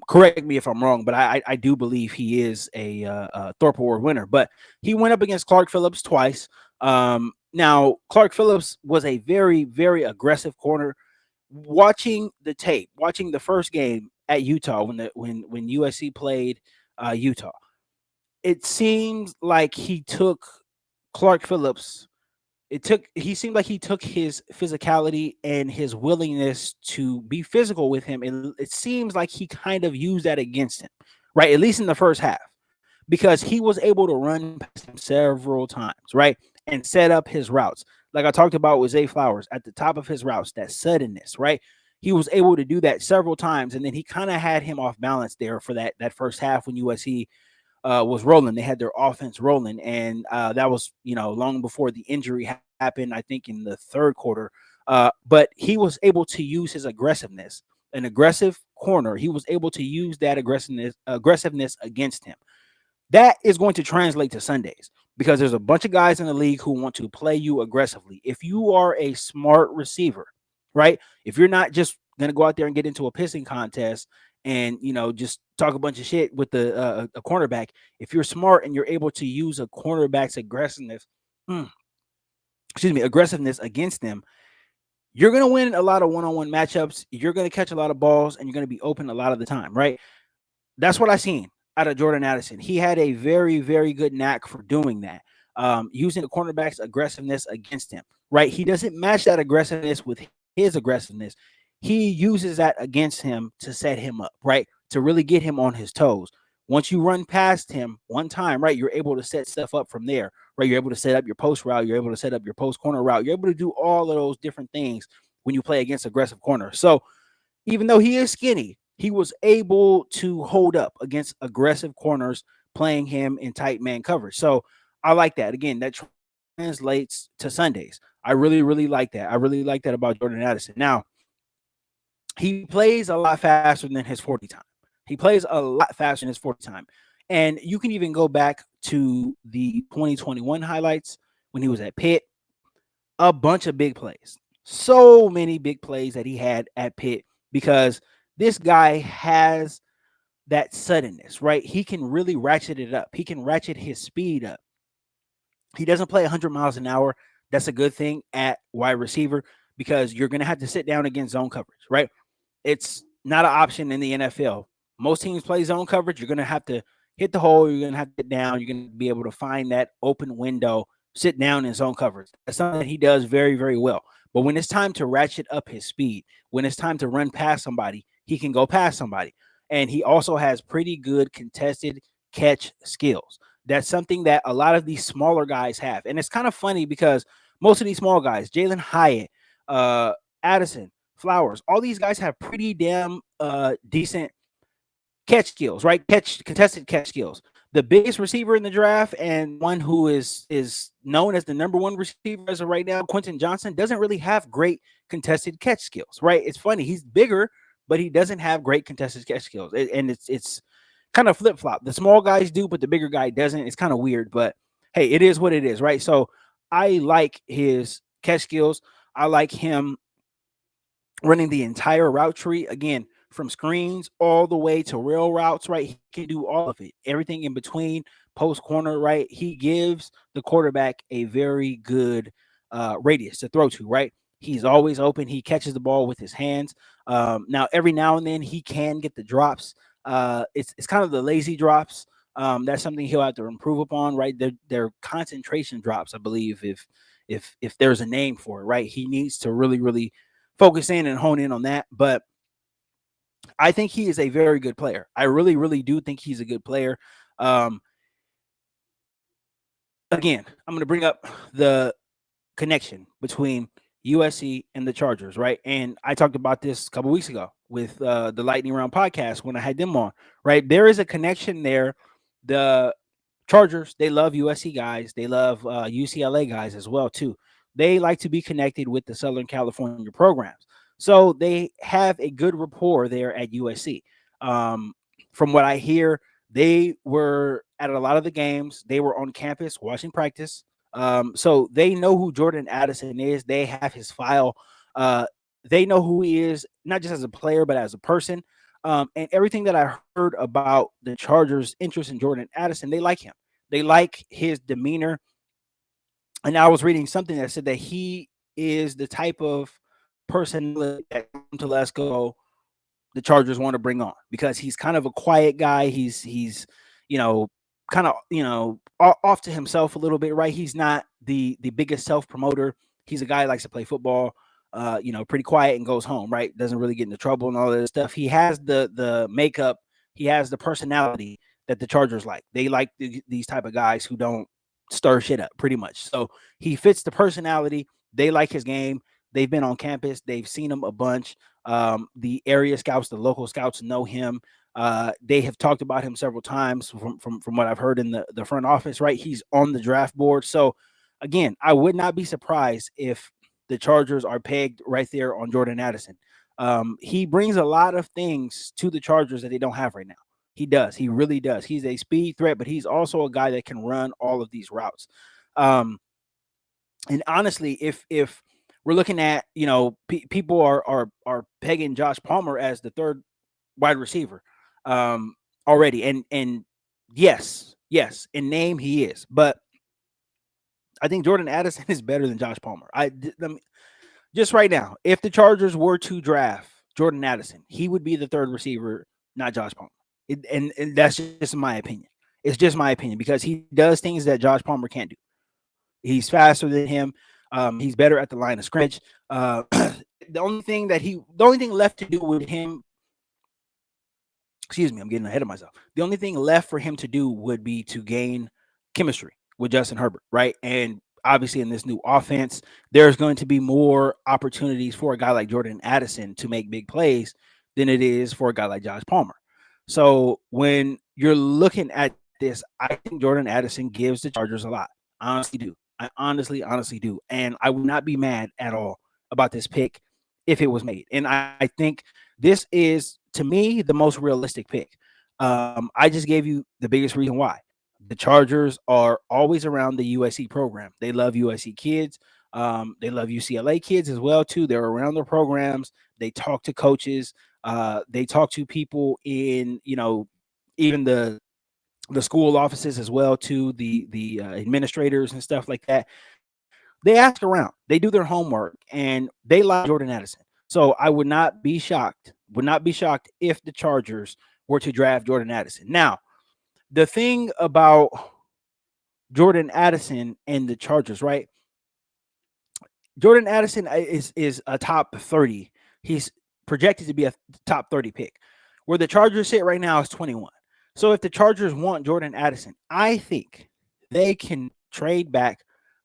Correct me if I'm wrong, but I do believe he is a Thorpe Award winner. But he went up against Clark Phillips twice. Now, Clark Phillips was a very, very aggressive corner. Watching the tape, watching the first game at Utah when USC played Utah, it seems like he took Clark Phillips. He seemed like he took his physicality and his willingness to be physical with him, and it seems like he kind of used that against him, right? At least in the first half, because he was able to run past him several times, right? And set up his routes. Like I talked about with Zay Flowers at the top of his routes, that suddenness, right? He was able to do that several times, and then he kind of had him off balance there for that first half when USC was rolling. They had their offense rolling, and that was long before the injury happened. I think in the third quarter, but he was able to use his aggressiveness, an aggressive corner. He was able to use that aggressiveness against him. That is going to translate to Sundays because there's a bunch of guys in the league who want to play you aggressively. If you are a smart receiver, right? If you're not just going to go out there and get into a pissing contest and just talk a bunch of shit with a cornerback, if you're smart and you're able to use a cornerback's aggressiveness against them, you're going to win a lot of one-on-one matchups. You're going to catch a lot of balls, and you're going to be open a lot of the time, right? That's what I seen out of Jordan Addison. He had a very, very good knack for doing that, using the cornerback's aggressiveness against him, right? He doesn't match that aggressiveness with his aggressiveness. He uses that against him to set him up, right? To really get him on his toes. Once you run past him one time, right, you're able to set stuff up from there, right? You're able to set up your post route. You're able to set up your post corner route. You're able to do all of those different things when you play against aggressive corners. So even though he is skinny, he was able to hold up against aggressive corners playing him in tight man coverage. So I like that. Again, that translates to Sundays. I really, really like that. I really like that about Jordan Addison. Now, he plays a lot faster than his 40 time. He plays a lot faster than his 40 time. And you can even go back to the 2021 highlights when he was at Pitt. A bunch of big plays. So many big plays that he had at Pitt because this guy has that suddenness, right? He can really ratchet it up. He can ratchet his speed up. He doesn't play 100 miles an hour. That's a good thing at wide receiver because you're going to have to sit down against zone coverage, right? It's not an option in the NFL. Most teams play zone coverage. You're going to have to hit the hole, you're gonna have to get down, you're gonna be able to find that open window, sit down in zone coverage. That's something that he does very, very well. But when it's time to ratchet up his speed, when it's time to run past somebody, he can go past somebody. And he also has pretty good contested catch skills. That's something that a lot of these smaller guys have. And it's kind of funny because most of these small guys, Jalen Hyatt, uh, Addison, Flowers, all these guys have pretty damn decent catch skills, right? Contested catch skills. The biggest receiver in the draft and one who is known as the number one receiver as of right now, Quentin Johnson, doesn't really have great contested catch skills, right? It's funny. He's bigger, but he doesn't have great contested catch skills. And it's kind of flip flop. The small guys do, but the bigger guy doesn't. It's kind of weird, but hey, it is what it is, right? So I like his catch skills. I like him running the entire route tree again from screens all the way to rail routes, right? He can do all of it, everything in between, post corner, right? He gives the quarterback a very good radius to throw to, right? He's always open. He catches the ball with his hands. Now, every now and then he can get the drops. It's kind of the lazy drops. That's something he'll have to improve upon, right? They're concentration drops, I believe, if there's a name for it, right? He needs to really, really focus in and hone in on that. But I think he is a very good player. I really, really do think he's a good player. Um, Again, I'm going to bring up the connection between USC and the Chargers, right? And I talked about this a couple weeks ago with the Lightning Round podcast when I had them on, right? There is a connection there. The Chargers, they love USC guys. They love UCLA guys as well, too. They like to be connected with the Southern California programs. So they have a good rapport there at USC. From what I hear, they were at a lot of the games. They were on campus watching practice. So they know who Jordan Addison is. They have his file. Uh, they know who he is, not just as a player, but as a person. And everything that I heard about the Chargers' interest in Jordan Addison, they like him. They like his demeanor. And I was reading something that said that he is the type of personality that to Let's Go the Chargers want to bring on because he's kind of a quiet guy. He's you know kind of off to himself a little bit, right? He's not the biggest self promoter. He's a guy who likes to play football, pretty quiet and goes home, right? Doesn't really get into trouble and all that stuff. He has the makeup, he has the personality that the Chargers like. They like these type of guys who don't stir shit up, pretty much. So he fits the personality. They like his game. They've been on campus. They've seen him a bunch. The area scouts, the local scouts know him. They have talked about him several times from what I've heard in the front office, right? He's on the draft board. So, again, I would not be surprised if the Chargers are pegged right there on Jordan Addison. He brings a lot of things to the Chargers that they don't have right now. He does. He really does. He's a speed threat, but he's also a guy that can run all of these routes. And honestly, if we're looking at, people are pegging Josh Palmer as the third wide receiver already. And yes, in name he is. But I think Jordan Addison is better than Josh Palmer. Just right now, if the Chargers were to draft Jordan Addison, he would be the third receiver, not Josh Palmer. And that's just my opinion. It's just my opinion because he does things that Josh Palmer can't do. He's faster than him. He's better at the line of scrimmage. The only thing left to do with him, excuse me, I'm getting ahead of myself. The only thing left for him to do would be to gain chemistry with Justin Herbert, right? And obviously in this new offense, there's going to be more opportunities for a guy like Jordan Addison to make big plays than it is for a guy like Josh Palmer. So when you're looking at this, I think Jordan Addison gives the Chargers a lot. I honestly do. I honestly do. And I would not be mad at all about this pick if it was made. And I think this is, to me, the most realistic pick. I just gave you the biggest reason why. The Chargers are always around the USC program. They love USC kids. They love UCLA kids as well, too. They're around their programs. They talk to coaches. They talk to people in, even the school offices as well, to the administrators and stuff like that. They ask around, they do their homework, and they like Jordan Addison. So I would not be shocked if the Chargers were to draft Jordan Addison. Now, The thing about Jordan Addison and the Chargers, right? Jordan Addison is a top 30. He's projected to be a top 30 pick. Where the Chargers sit right now is 21. So if the Chargers want Jordan Addison, I think they can trade back.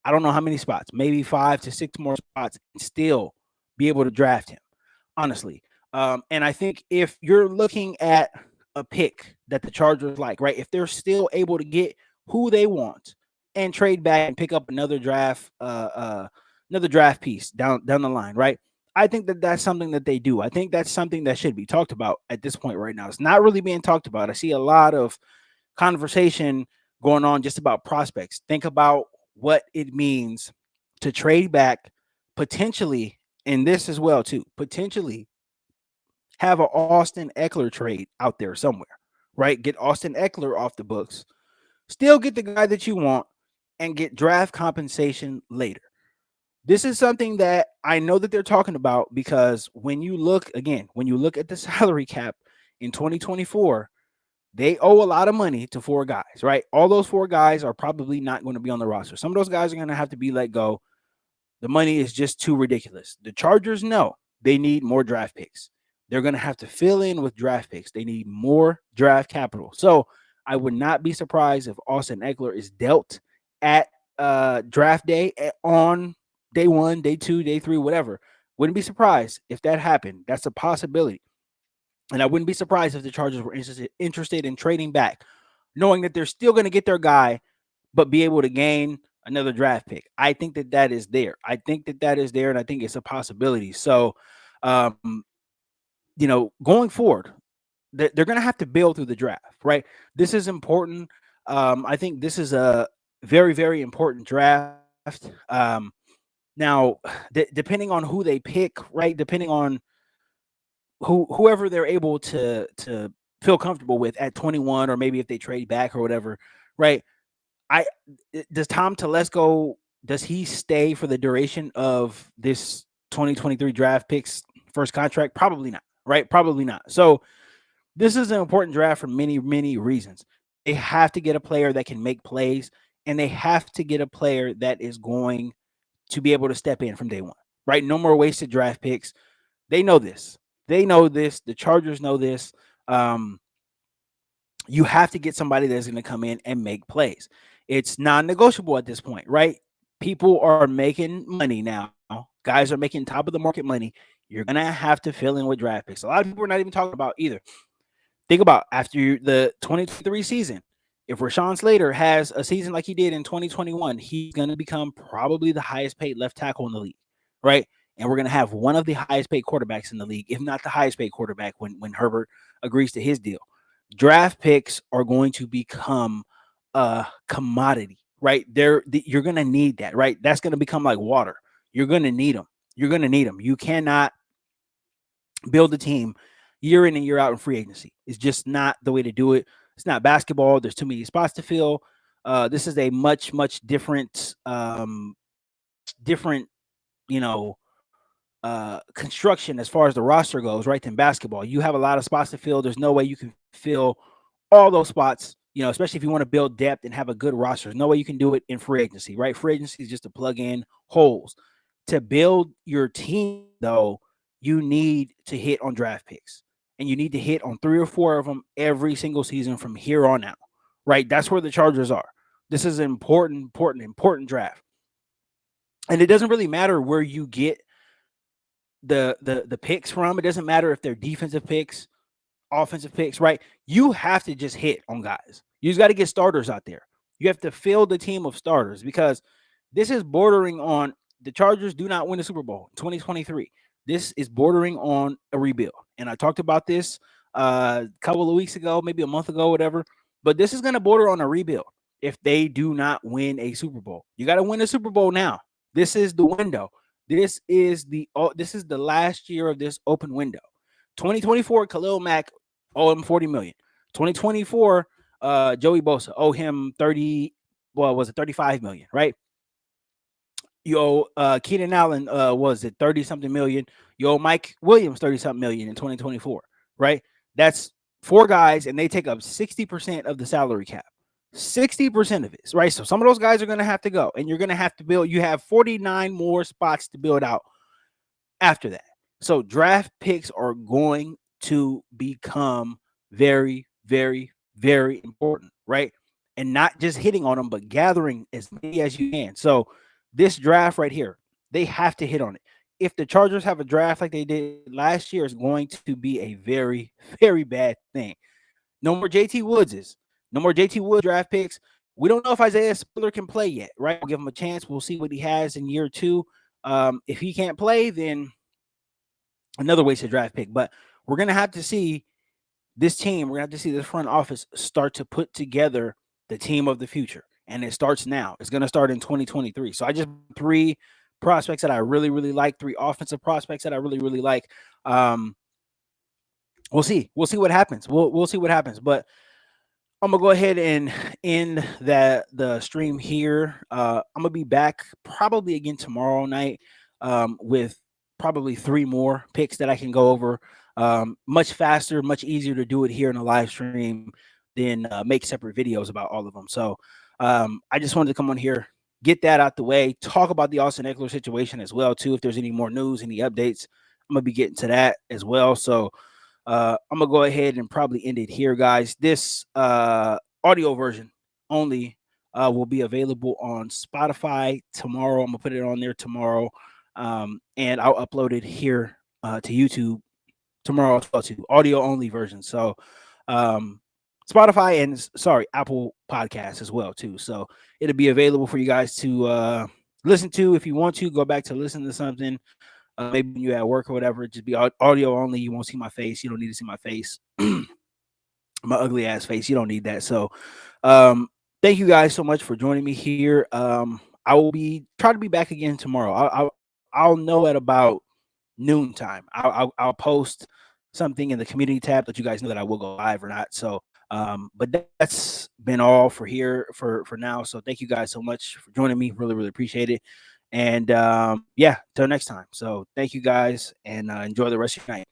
I don't know how many spots, maybe 5 to 6 more spots, and still be able to draft him. Honestly, and I think if you're looking at a pick that the Chargers like, right? If they're still able to get who they want and trade back and pick up another draft piece down the line, right? I think that that's something that they do. I think that's something that should be talked about at this point right now. It's not really being talked about. I see a lot of conversation going on just about prospects. Think about what it means to trade back potentially, and this as well too, potentially have an Austin Ekeler trade out there somewhere, right? Get Austin Ekeler off the books, still get the guy that you want, and get draft compensation later. This is something that I know that they're talking about because when you look at the salary cap in 2024, they owe a lot of money to four guys, right? All those four guys are probably not going to be on the roster. Some of those guys are going to have to be let go. The money is just too ridiculous. The Chargers know they need more draft picks. They're going to have to fill in with draft picks. They need more draft capital. So I would not be surprised if Austin Eckler is dealt at draft day on day one, day two, day three, whatever. Wouldn't be surprised if that happened. That's a possibility. And I wouldn't be surprised if the Chargers were interested in trading back, knowing that they're still going to get their guy, but be able to gain another draft pick. I think that that is there. I think that that is there, and I think it's a possibility. So, um, going forward, they're going to have to build through the draft, right? This is important. I think this is a very, very important draft. Now, depending on who they pick, right? Depending on whoever they're able to feel comfortable with at 21, or maybe if they trade back or whatever, right? I does Tom Telesco, does he stay for the duration of this 2023 draft picks first contract? Probably not, right? Probably not. So this is an important draft for many, many reasons. They have to get a player that can make plays, and they have to get a player that is going to be able to step in from day one, right? No more wasted draft picks. They know this. They know this. The Chargers know this. Um, you have to get somebody that's going to come in and make plays. It's non-negotiable at this point, right? People are making money now. Guys are making top of the market money. You're going to have to fill in with draft picks. A lot of people are not even talking about either. Think about after the 2023 season, if Rashawn Slater has a season like he did in 2021, he's going to become probably the highest paid left tackle in the league, right? And we're going to have one of the highest paid quarterbacks in the league, if not the highest paid quarterback when Herbert agrees to his deal. Draft picks are going to become a commodity, right? You're going to need that, right? That's going to become like water. You're going to need them. You're going to need them. You cannot build a team year in and year out in free agency. It's just not the way to do it. It's not basketball. There's too many spots to fill. This is a much, much different, different, you know, construction as far as the roster goes, right? Than basketball. You have a lot of spots to fill. There's no way you can fill all those spots, especially if you want to build depth and have a good roster. There's no way you can do it in free agency, right? Free agency is just to plug in holes. To build your team, though, you need to hit on draft picks, and you need to hit on 3 or 4 of them every single season from here on out, right? That's where the Chargers are. This is an important draft. And it doesn't really matter where you get the picks from. It doesn't matter if they're defensive picks, offensive picks, right? You have to just hit on guys. You just got to get starters out there. You have to fill the team of starters, because this is bordering on the Chargers do not win the Super Bowl in 2023. This is bordering on a rebuild. And I talked about this a couple of weeks ago, maybe a month ago, whatever. But this is going to border on a rebuild if they do not win a Super Bowl. You got to win a Super Bowl now. This is the window. This is the last year of this open window. 2024, Khalil Mack owe him $40 million. 2024, Joey Bosa owe him 30. Well, was it 35 million? Right. Keenan Allen was it 30 something million? Mike Williams 30 something million in 2024. Right. That's 4 guys, and they take up 60% of the salary cap. 60% of it, right? So some of those guys are going to have to go, and you're going to have to build. You have 49 more spots to build out after that. So draft picks are going to become very, very, very important, right? And not just hitting on them, but gathering as many as you can. So this draft right here, they have to hit on it. If the Chargers have a draft like they did last year, it's going to be a very, very bad thing. No more JT Woodses. No more JT Woods draft picks. We don't know if Isaiah Spiller can play yet, right? We'll give him a chance. We'll see what he has in year 2. If he can't play, then another wasted draft pick. But we're going to have to see this team, we're going to have to see this front office start to put together the team of the future. And it starts now. It's going to start in 2023. So I just 3 prospects that I really, really like, 3 offensive prospects that I really, really like. We'll see. We'll see what happens. We'll see what happens. But I'm gonna go ahead and end the stream here. I'm gonna be back probably again tomorrow night with probably 3 more picks that I can go over. Much faster, much easier to do it here in a live stream than make separate videos about all of them. So I just wanted to come on here, get that out the way, talk about the Austin Ekeler situation as well too. If there's any more news, any updates, I'm gonna be getting to that as well. So I'm gonna go ahead and probably end it here, guys. This audio version only will be available on Spotify tomorrow. I'm gonna put it on there tomorrow, and I'll upload it here to YouTube tomorrow as well too. Audio only version. So Spotify and Apple Podcasts as well too. So it'll be available for you guys to listen to if you want to go back to listen to something. Maybe when you're at work or whatever, just be audio only. You won't see my face. You don't need to see my face. My ugly ass face. You don't need that. So thank you guys so much for joining me here. I will be try to be back again tomorrow. I'll know at about noontime. I'll post something in the community tab that you guys know that I will go live or not. So but that's been all for here for now. So thank you guys so much for joining me. Really, really appreciate it. And yeah, till next time. So thank you guys, and enjoy the rest of your night.